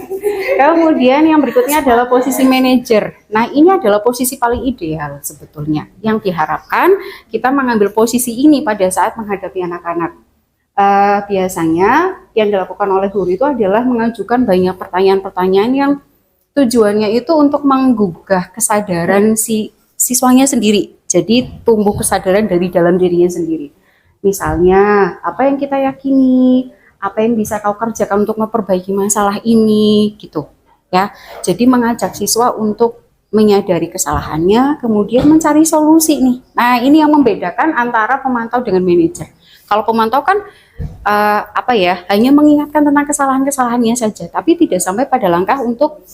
Kemudian yang berikutnya adalah posisi manajer. Nah ini adalah posisi paling ideal sebetulnya. Yang diharapkan kita mengambil posisi ini pada saat menghadapi anak-anak. Biasanya yang dilakukan oleh guru itu adalah mengajukan banyak pertanyaan-pertanyaan yang tujuannya itu untuk menggugah kesadaran si siswanya sendiri. Jadi tumbuh kesadaran dari dalam dirinya sendiri. Misalnya, apa yang kita yakini, apa yang bisa kau kerjakan untuk memperbaiki masalah ini, gitu. Ya, jadi mengajak siswa untuk menyadari kesalahannya, kemudian mencari solusi nih. Nah, ini yang membedakan antara pemantau dengan manajer. Kalau pemantau kan hanya mengingatkan tentang kesalahan-kesalahannya saja, tapi tidak sampai pada langkah untuk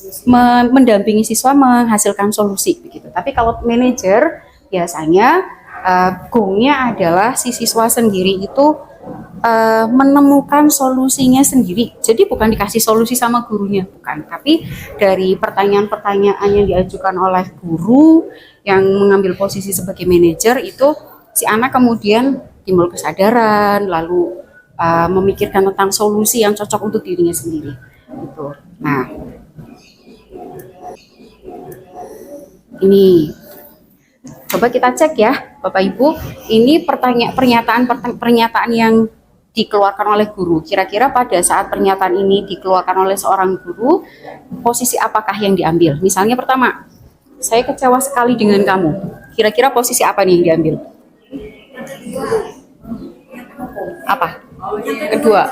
mendampingi siswa menghasilkan solusi begitu. Tapi kalau manajer biasanya goalnya adalah si siswa sendiri itu menemukan solusinya sendiri. Jadi bukan dikasih solusi sama gurunya, bukan. Tapi dari pertanyaan-pertanyaan yang diajukan oleh guru yang mengambil posisi sebagai manajer itu si anak kemudian timbul kesadaran, lalu memikirkan tentang solusi yang cocok untuk dirinya sendiri. Gitu. Nah, ini coba kita cek ya, Bapak Ibu. Ini pernyataan yang dikeluarkan oleh guru. Kira-kira pada saat pernyataan ini dikeluarkan oleh seorang guru, posisi apakah yang diambil? Misalnya pertama, saya kecewa sekali dengan kamu. Kira-kira posisi apa nih yang diambil? Apa? Kedua,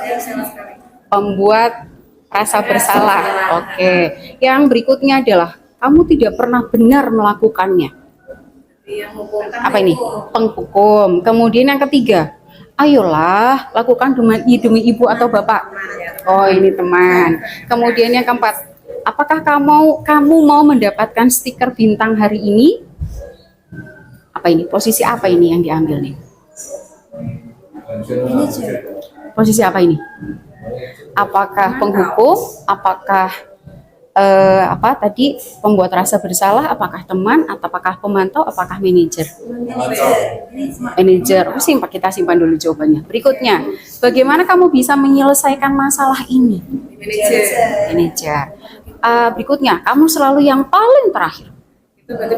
pembuat rasa bersalah. Oke. Yang berikutnya adalah kamu tidak pernah benar melakukannya. Apa ini? Penghukum. Kemudian yang ketiga, ayolah lakukan demi ibu atau bapak. Oh, ini teman. Kemudian yang keempat, apakah kamu mau mendapatkan stiker bintang hari ini? Apa ini? Posisi apa ini yang diambil nih? Posisi apa ini? Apakah penghukum? Apakah pembuat rasa bersalah? Apakah teman? Apakah pemantau? Apakah manajer? Manajer. Kita simpan dulu jawabannya. Berikutnya, bagaimana kamu bisa menyelesaikan masalah ini? Manajer. Berikutnya, kamu selalu yang paling terakhir. Itu berarti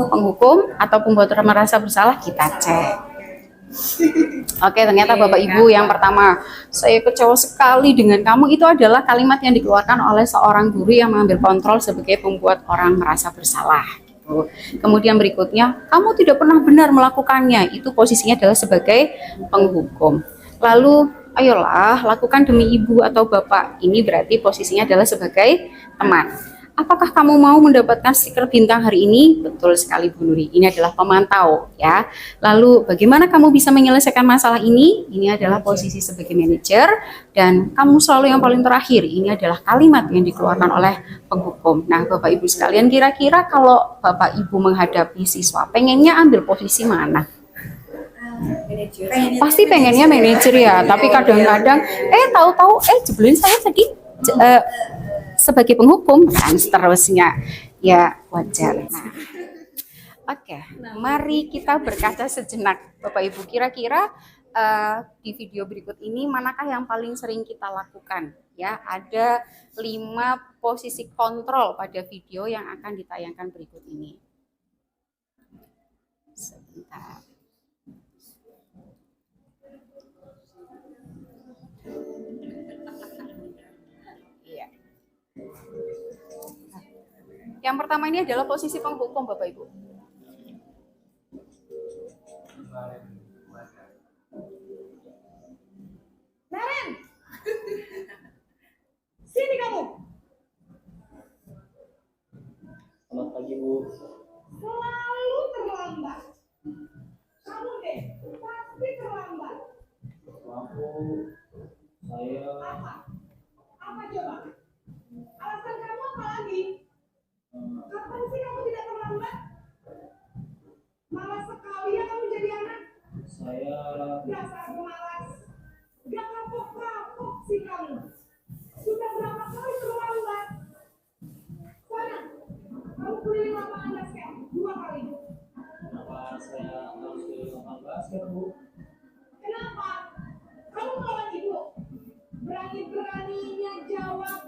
penghukum atau pembuat rasa bersalah, kita cek. Oke, ternyata Bapak Ibu yang pertama, saya kecewa sekali dengan kamu, itu adalah kalimat yang dikeluarkan oleh seorang guru yang mengambil kontrol sebagai pembuat orang merasa bersalah. Gitu. Kemudian berikutnya, kamu tidak pernah benar melakukannya, itu posisinya adalah sebagai penghukum. Lalu, ayolah lakukan demi ibu atau bapak, ini berarti posisinya adalah sebagai teman. Apakah kamu mau mendapatkan stiker bintang hari ini? Betul sekali Bu Nuri, ini adalah pemantau ya. Lalu bagaimana kamu bisa menyelesaikan masalah ini? Ini adalah posisi sebagai manajer. Dan kamu selalu yang paling terakhir, ini adalah kalimat yang dikeluarkan oleh penghukum. Nah Bapak Ibu sekalian, kira-kira kalau Bapak Ibu menghadapi siswa, pengennya ambil posisi mana? Pasti pengennya manajer ya, tapi kadang-kadang tahu-tahu jebulin saya tadi sebagai penghukum dan seterusnya. Ya wajar. Nah, oke, mari kita berkaca sejenak, Bapak Ibu. Kira-kira di video berikut ini manakah yang paling sering kita lakukan? Ya, ada 5 posisi kontrol pada video yang akan ditayangkan berikut ini. Sebentar. Iya. Yang pertama ini adalah posisi penghukum, Bapak Ibu. Naren, sini kamu. Selamat pagi, Bu. Selalu terlambat. Kamu deh, pasti terlambat. Maaf, Bu. Saya Apa? Apa coba? Alasan kamu apa lagi? Kapan sih kamu tidak terlambat? Malas sekali ya kamu jadi anak. saya Dasar pemalas. Gak kapok-kapok sih kamu. Sudah berapa kali terlambat? Sana, kamu keliling lapangan basket 2 kali. kenapa saya harus ke lapangan basket, Bu? Kenapa? Kamu melawan ibu. Berani-beraninya jawab.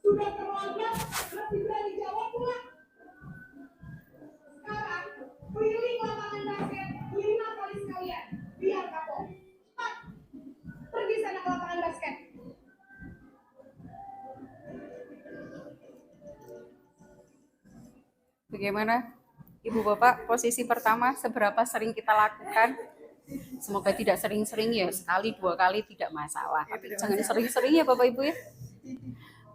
Sudah terlambat, masih berani jawab pula. Sekarang, keliling lapangan basket 5 kali sekalian. Biar kapok. Cepat. Pergi sana ke lapangan basket. Bagaimana, Ibu Bapak, posisi pertama seberapa sering kita lakukan? Semoga tidak sering-sering ya, sekali 2 kali tidak masalah. Tapi jangan sering-sering ya Bapak Ibu ya.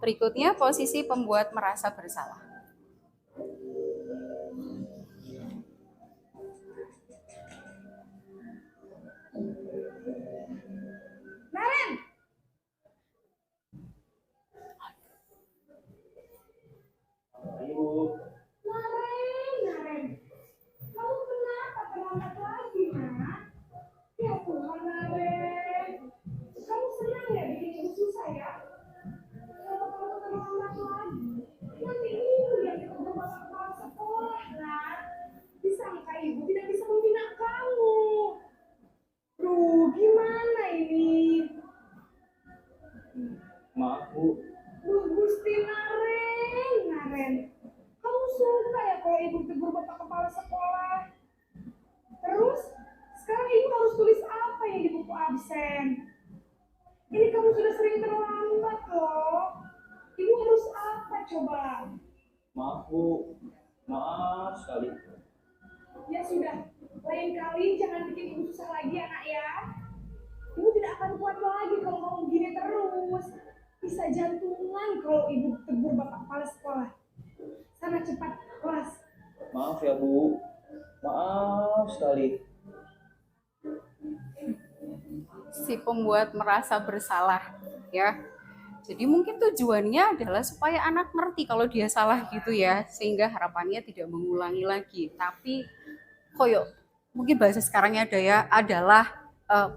Berikutnya posisi pembuat merasa bersalah. Naren! Pagi, Bu. Naren. Kamu kenapa terlambat lagi, nak? Ya Tuhan, Naren. Kamu senang ya bikin ibu susah ya? Kalau kamu terlambat lagi, nanti ibu yang ditunggu bapak kepala sekolah, nak. Disangka ibu tidak bisa membina kamu. Duh, gimana ini? Maaf, Bu. Duh, Gusti Naren. Kamu suka ya kalau ibu tegur bapak kepala sekolah? Terus, sekarang ibu harus tulis apa yang di buku absen? Ini kamu sudah sering terlambat loh. Ibu harus apa coba? Maaf, Bu. Maaf sekali. Ya sudah, lain kali jangan bikin ibu susah lagi anak ya. Ibu tidak akan kuat lagi kalau kamu gini terus. Bisa jantungan kalau ibu tegur bapak kepala sekolah. Sana cepat kelas. Maaf ya, Bu. Maaf sekali. Si pembuat merasa bersalah ya. Jadi mungkin tujuannya adalah supaya anak ngerti kalau dia salah gitu ya, sehingga harapannya tidak mengulangi lagi. Tapi koyo mungkin bahasa sekarangnya adalah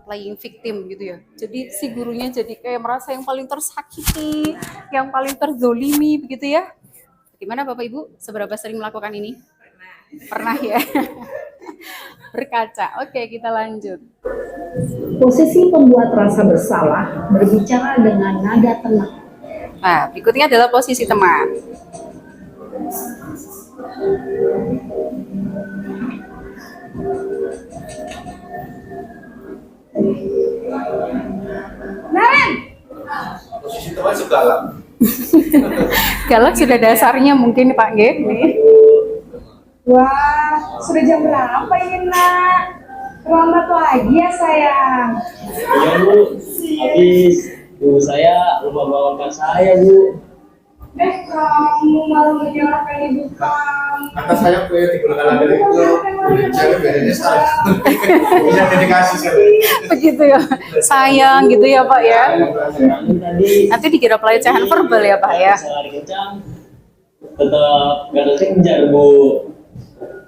playing victim gitu ya. Jadi si gurunya jadi kayak merasa yang paling tersakiti, yang paling terzolimi begitu ya. Gimana Bapak Ibu? Seberapa sering melakukan ini? Pernah ya. Berkaca. Oke, kita lanjut. Posisi pembuat rasa bersalah berbicara dengan nada tenang. Nah, berikutnya adalah posisi teman. Naren! Posisi teman segala. Galak sudah dasarnya mungkin Pak G. Nih. Wah, sudah jam berapa ini nak? Terlambat lagi ya sayang. Iya, Bu. Habis ibu saya lupa bawakan saya, Bu. Kamu malah menyalahkan ibu kamu. Kata saya digunakan lagi itu saya bedanya saya. Bisa dedikasi sekali. Begitu ya. Sayang gitu ya Pak ya. Tadi Nanti dikira pelecehan verbal ya Pak ya. saya lari kencang, tetap gak ada kejar, Bu.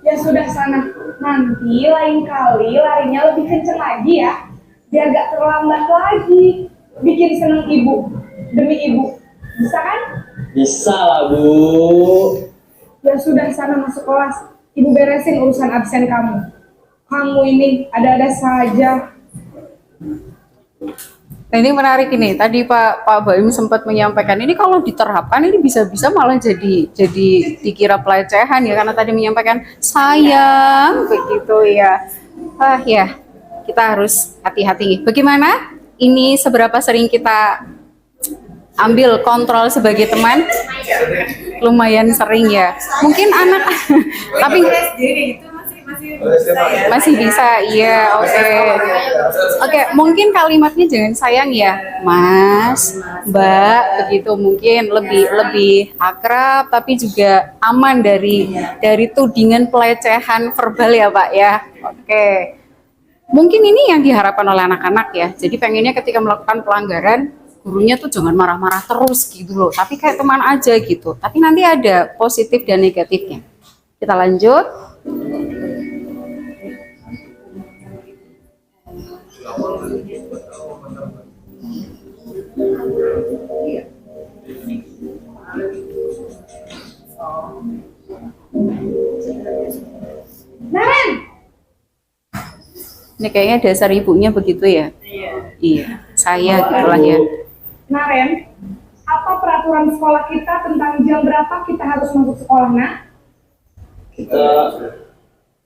Ya sudah sana, nanti lain kali larinya lebih kenceng lagi ya, biar gak terlambat lagi. Bikin seneng ibu, demi ibu. Bisa kan? Bisa lah Bu. Ya sudah sana masuk kelas. Ibu beresin urusan absen kamu. Kamu ini ada-ada saja. Nah, ini menarik ini. Tadi Pak Baim sempat menyampaikan ini kalau diterapkan ini bisa-bisa malah jadi dikira pelecehan ya karena tadi menyampaikan sayang begitu ya. Ya, kita harus hati-hati. Bagaimana? Ini seberapa sering kita ambil kontrol sebagai teman? Lumayan sering ya. Mungkin anak tapi masih bisa, iya, oke, mungkin kalimatnya jangan sayang ya, Mas, Mbak, begitu mungkin lebih akrab, tapi juga aman dari tudingan pelecehan verbal ya Pak ya, oke. Mungkin ini yang diharapkan oleh anak-anak ya, jadi pengennya ketika melakukan pelanggaran, gurunya tuh jangan marah-marah terus gitu loh, tapi kayak teman aja gitu, tapi nanti ada positif dan negatifnya. Kita lanjut. Naren! Ini kayaknya dasar ibunya begitu ya? Iya, saya gitulah ya. Naren, apa peraturan sekolah kita tentang jam berapa kita harus masuk sekolah, nak? Kita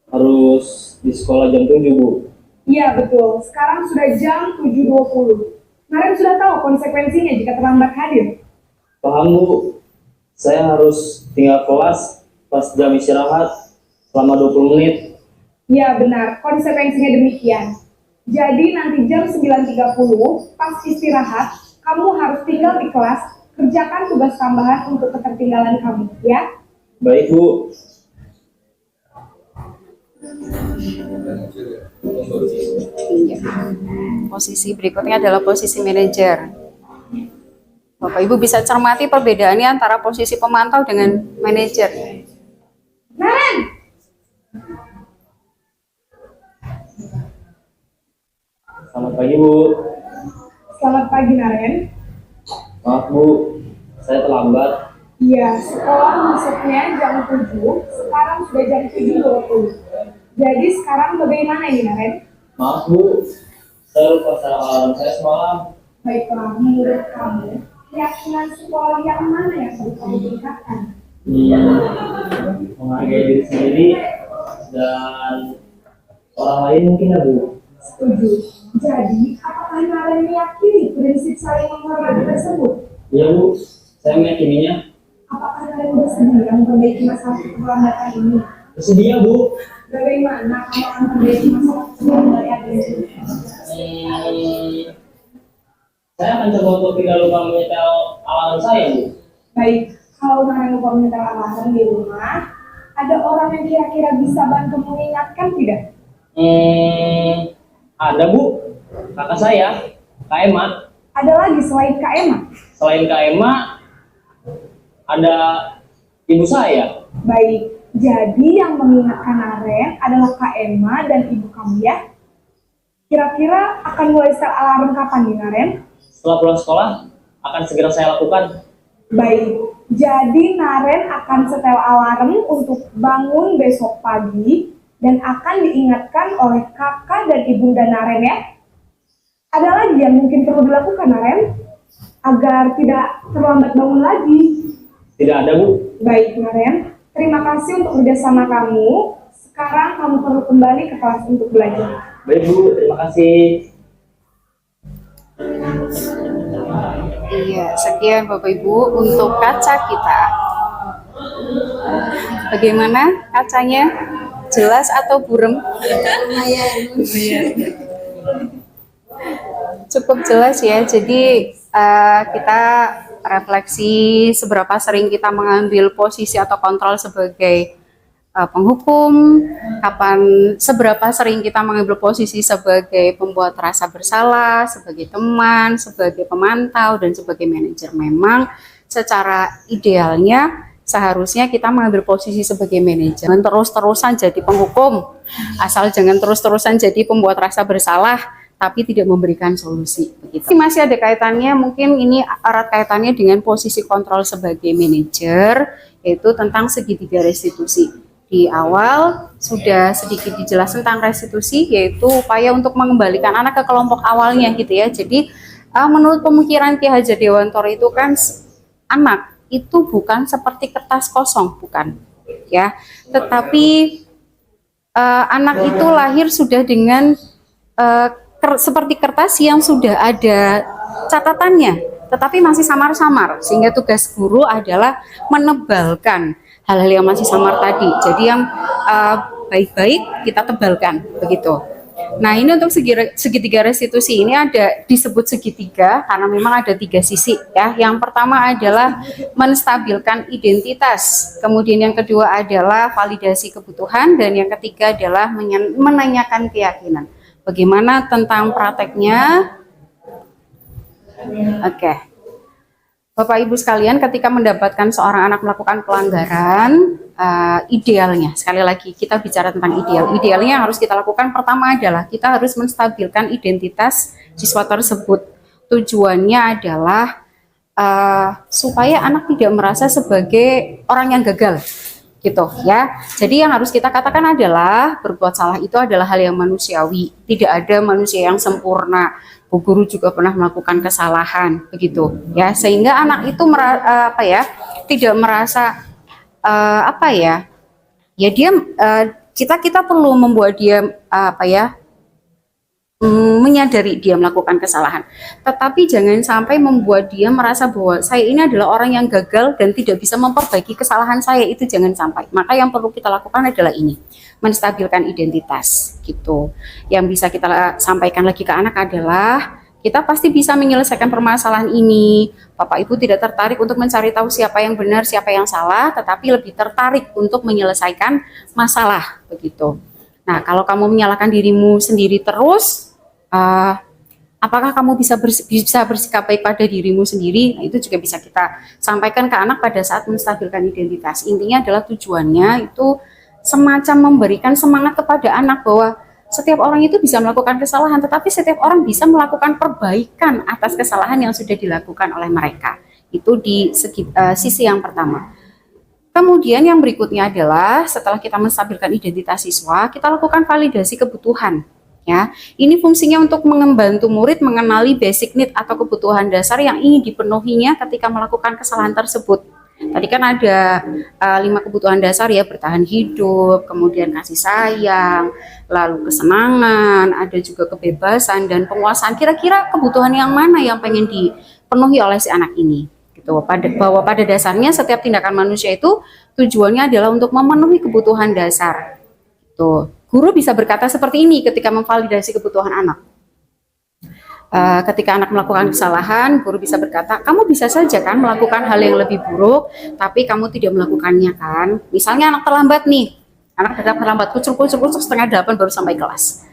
harus di sekolah jam 7 Bu. Iya betul, sekarang sudah jam 7.20. Naren sudah tahu konsekuensinya jika terlambat hadir. Paham Bu, saya harus tinggal kelas pas jam istirahat selama 20 menit. Ya benar, konsekuensinya demikian. Jadi nanti jam 9.30 pas istirahat, kamu harus tinggal di kelas, kerjakan tugas tambahan untuk ketertinggalan kamu, ya? Baik Bu. Iya. Posisi berikutnya adalah posisi manajer. Bapak Ibu bisa cermati perbedaannya antara posisi pemantau dengan manajer. Naren! Selamat pagi Bu. Selamat pagi, Naren. Maaf Bu, saya terlambat. Iya, sekolah masuknya jam 7, sekarang sudah jam 7.20. Jadi sekarang bagaimana ini, Naren? Maaf Bu, saya lupa cara alarm saya semalam. Baiklah, menurut kamu, keyakinan sekolah yang mana yang perlu kamu tingkatkan? Menghargai diri sendiri dan orang lain mungkin ya Bu. Setuju. Jadi, apakah Naren meyakini prinsip saling menghormati tersebut? Iya Bu, saya meyakininya. Apakah Naren bersedia memperbaiki masalah keterlambatan ini? Bersedia Bu. Bagaimana kamu akan memperbaiki masalah keterlambatan ini? Saya akan coba untuk tidak lupa menyetel alarm saya Bu. Baik, kalau Naren lupa menyetel alarm di rumah, ada orang yang kira-kira bisa bantu mengingatkan tidak? Ada Bu, kakak saya, Kak Emma. Ada lagi selain Kak Emma? Selain Kak Emma, ada ibu saya. Baik, jadi yang mengingatkan Naren adalah Kak Emma dan ibu kamu ya? Kira-kira akan mulai setel alarm kapan nih Naren? Setelah pulang sekolah, akan segera saya lakukan. Baik, jadi Naren akan setel alarm untuk bangun besok pagi dan akan diingatkan oleh kakak dan ibunda Naren ya. Ada lagi yang mungkin perlu dilakukan Naren agar tidak terlambat bangun lagi? Tidak ada Bu. Baik Naren, terima kasih untuk kerjasama kamu. Sekarang kamu perlu kembali ke kelas untuk belajar. Baik Bu, terima kasih. Iya, sekian Bapak Ibu untuk kaca kita. Bagaimana kacanya? Jelas atau burem? Cukup jelas ya. Jadi kita refleksi seberapa sering kita mengambil posisi atau kontrol sebagai penghukum, seberapa sering kita mengambil posisi sebagai pembuat rasa bersalah, sebagai teman, sebagai pemantau, dan sebagai manajer. Memang secara idealnya seharusnya kita mengambil posisi sebagai manajer. Jangan terus-terusan jadi penghukum, asal jangan terus-terusan jadi pembuat rasa bersalah, tapi tidak memberikan solusi. Begitu. Masih ada kaitannya, mungkin ini erat kaitannya dengan posisi kontrol sebagai manajer, yaitu tentang segitiga restitusi. Di awal sudah sedikit dijelaskan tentang restitusi, yaitu upaya untuk mengembalikan anak ke kelompok awalnya gitu ya. Jadi menurut pemikiran Ki Hajar Dewantara itu kan anak itu bukan seperti kertas kosong, bukan ya, tetapi anak itu lahir sudah dengan seperti kertas yang sudah ada catatannya, tetapi masih samar-samar, sehingga tugas guru adalah menebalkan hal-hal yang masih samar tadi. Jadi yang baik-baik kita tebalkan, begitu. Nah, ini untuk segitiga restitusi ini ada disebut segitiga karena memang ada 3 sisi ya. Yang pertama adalah menstabilkan identitas, kemudian yang kedua adalah validasi kebutuhan, dan yang ketiga adalah menanyakan keyakinan. Bagaimana tentang prakteknya? Oke. Bapak Ibu sekalian, ketika mendapatkan seorang anak melakukan pelanggaran, idealnya, sekali lagi kita bicara tentang idealnya yang harus kita lakukan pertama adalah kita harus menstabilkan identitas siswa tersebut. Tujuannya adalah supaya anak tidak merasa sebagai orang yang gagal, gitu ya. Jadi yang harus kita katakan adalah berbuat salah itu adalah hal yang manusiawi, tidak ada manusia yang sempurna. Bu guru juga pernah melakukan kesalahan, begitu ya, sehingga anak itu tidak merasa dia kita perlu membuat dia menyadari dia melakukan kesalahan, tetapi jangan sampai membuat dia merasa bahwa saya ini adalah orang yang gagal dan tidak bisa memperbaiki kesalahan saya, itu jangan sampai. Maka yang perlu kita lakukan adalah ini, menstabilkan identitas gitu. Yang bisa kita sampaikan lagi ke anak adalah kita pasti bisa menyelesaikan permasalahan ini. Bapak Ibu tidak tertarik untuk mencari tahu siapa yang benar, siapa yang salah, tetapi lebih tertarik untuk menyelesaikan masalah, begitu. Nah, kalau kamu menyalahkan dirimu sendiri terus, apakah kamu bisa bersikap baik pada dirimu sendiri? Nah, itu juga bisa kita sampaikan ke anak pada saat menstabilkan identitas. Intinya adalah tujuannya itu semacam memberikan semangat kepada anak bahwa setiap orang itu bisa melakukan kesalahan, tetapi setiap orang bisa melakukan perbaikan atas kesalahan yang sudah dilakukan oleh mereka. Itu di sisi yang pertama. Kemudian yang berikutnya adalah setelah kita menstabilkan identitas siswa, kita lakukan validasi kebutuhan. Ya, ini fungsinya untuk membantu murid mengenali basic need atau kebutuhan dasar yang ingin dipenuhinya ketika melakukan kesalahan tersebut. Tadi kan ada 5 kebutuhan dasar ya, bertahan hidup, kemudian kasih sayang, lalu kesenangan, ada juga kebebasan dan penguasaan. Kira-kira kebutuhan yang mana yang pengen dipenuhi oleh si anak ini? Gitu. Bahwa pada dasarnya setiap tindakan manusia itu tujuannya adalah untuk memenuhi kebutuhan dasar. Tuh. Guru bisa berkata seperti ini ketika memvalidasi kebutuhan anak. Ketika anak melakukan kesalahan, guru bisa berkata, kamu bisa saja kan melakukan hal yang lebih buruk, tapi kamu tidak melakukannya kan. Misalnya anak terlambat nih, anak terlambat, kucur 7:30 baru sampai kelas.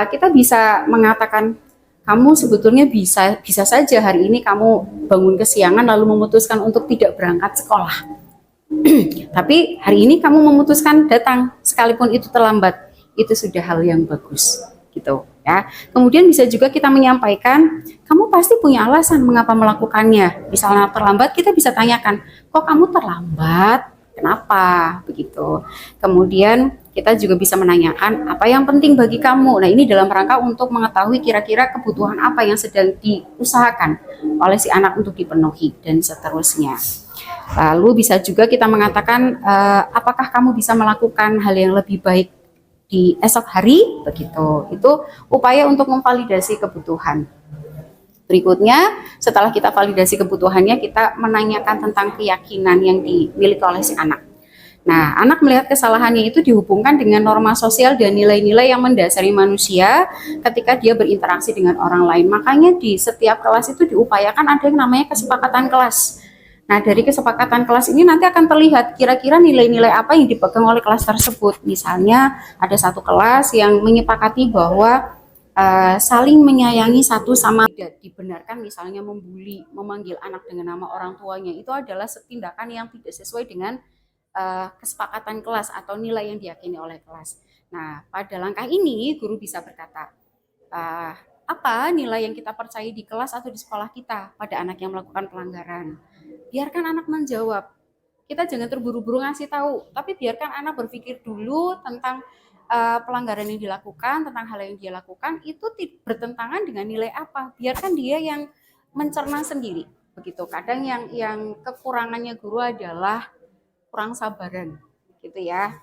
Kita bisa mengatakan, kamu sebetulnya bisa saja hari ini kamu bangun kesiangan lalu memutuskan untuk tidak berangkat sekolah. Tapi hari ini kamu memutuskan datang sekalipun itu terlambat, itu sudah hal yang bagus gitu ya. Kemudian bisa juga kita menyampaikan, kamu pasti punya alasan mengapa melakukannya. Misalnya terlambat, kita bisa tanyakan, kok kamu terlambat? Kenapa? Begitu. Kemudian kita juga bisa menanyakan apa yang penting bagi kamu. Nah, ini dalam rangka untuk mengetahui kira-kira kebutuhan apa yang sedang diusahakan oleh si anak untuk dipenuhi dan seterusnya. Lalu bisa juga kita mengatakan apakah kamu bisa melakukan hal yang lebih baik di esok hari, begitu. Itu upaya untuk memvalidasi kebutuhan. Berikutnya, setelah kita validasi kebutuhannya, kita menanyakan tentang keyakinan yang dimiliki oleh si anak. Nah, anak melihat kesalahannya itu dihubungkan dengan norma sosial dan nilai-nilai yang mendasari manusia ketika dia berinteraksi dengan orang lain. Makanya di setiap kelas itu diupayakan ada yang namanya kesepakatan kelas. Nah, dari kesepakatan kelas ini nanti akan terlihat kira-kira nilai-nilai apa yang dipegang oleh kelas tersebut. Misalnya ada satu kelas yang menyepakati bahwa saling menyayangi satu sama lain. Tidak dibenarkan misalnya membuli, memanggil anak dengan nama orang tuanya, itu adalah tindakan yang tidak sesuai dengan kesepakatan kelas atau nilai yang diyakini oleh kelas. Nah, pada langkah ini guru bisa berkata, apa nilai yang kita percaya di kelas atau di sekolah kita pada anak yang melakukan pelanggaran. Biarkan anak menjawab. Kita jangan terburu-buru ngasih tahu, tapi biarkan anak berpikir dulu tentang pelanggaran yang dilakukan, tentang hal yang dia lakukan itu bertentangan dengan nilai apa. Biarkan dia yang mencerna sendiri. Begitu. Kadang yang kekurangannya guru adalah kurang sabaran, gitu ya.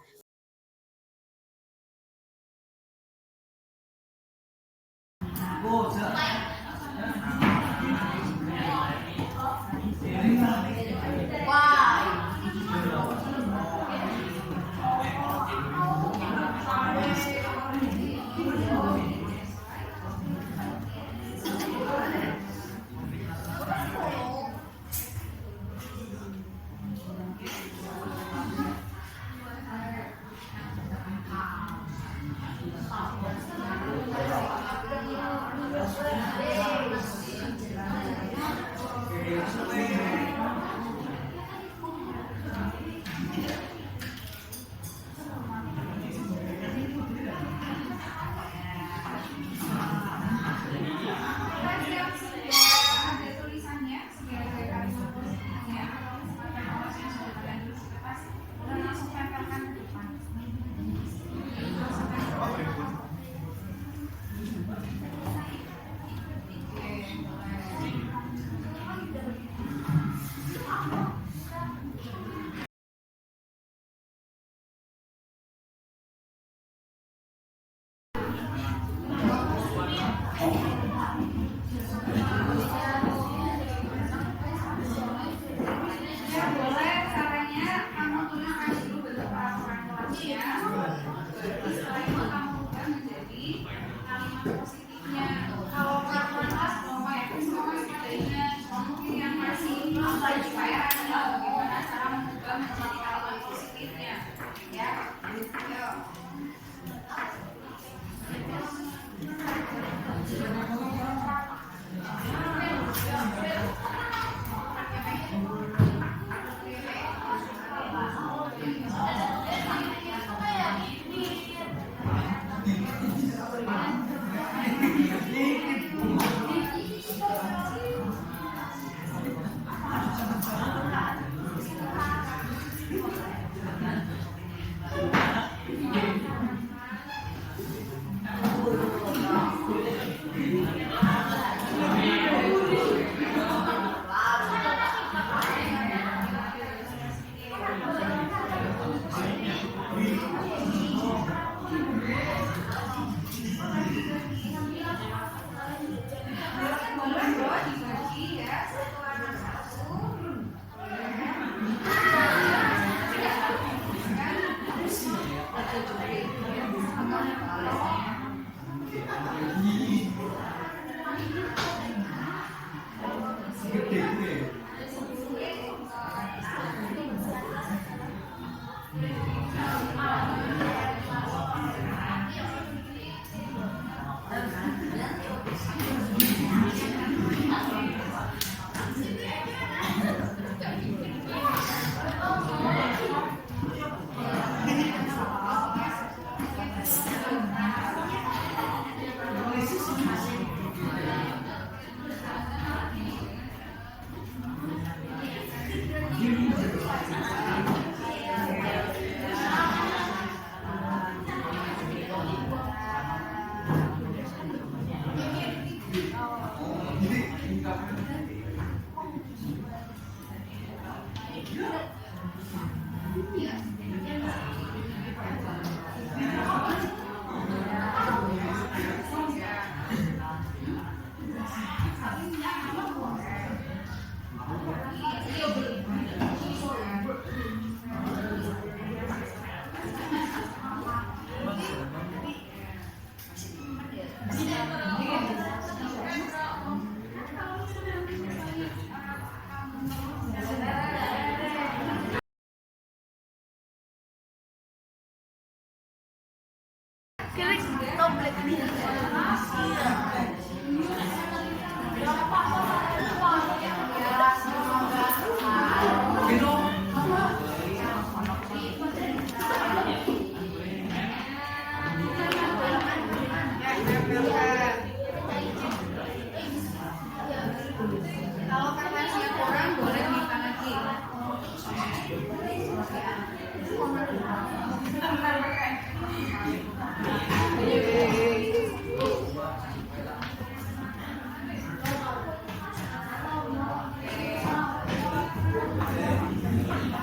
Klik tombol ini.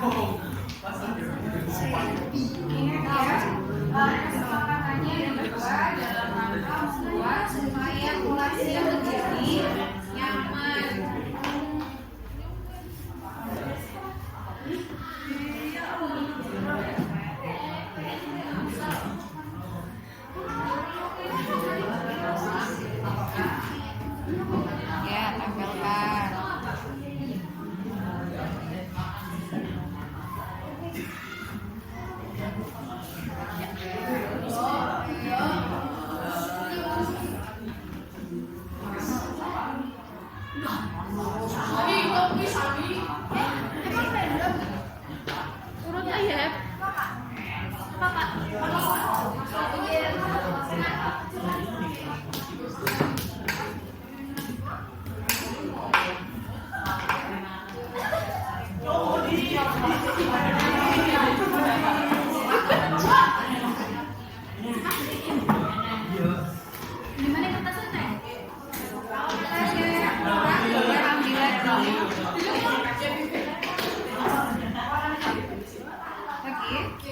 Kesepakatannya yang kedua dalam rangka membuat supaya kelasnya menjadi nyaman. Ya, tempelkan. Lagi.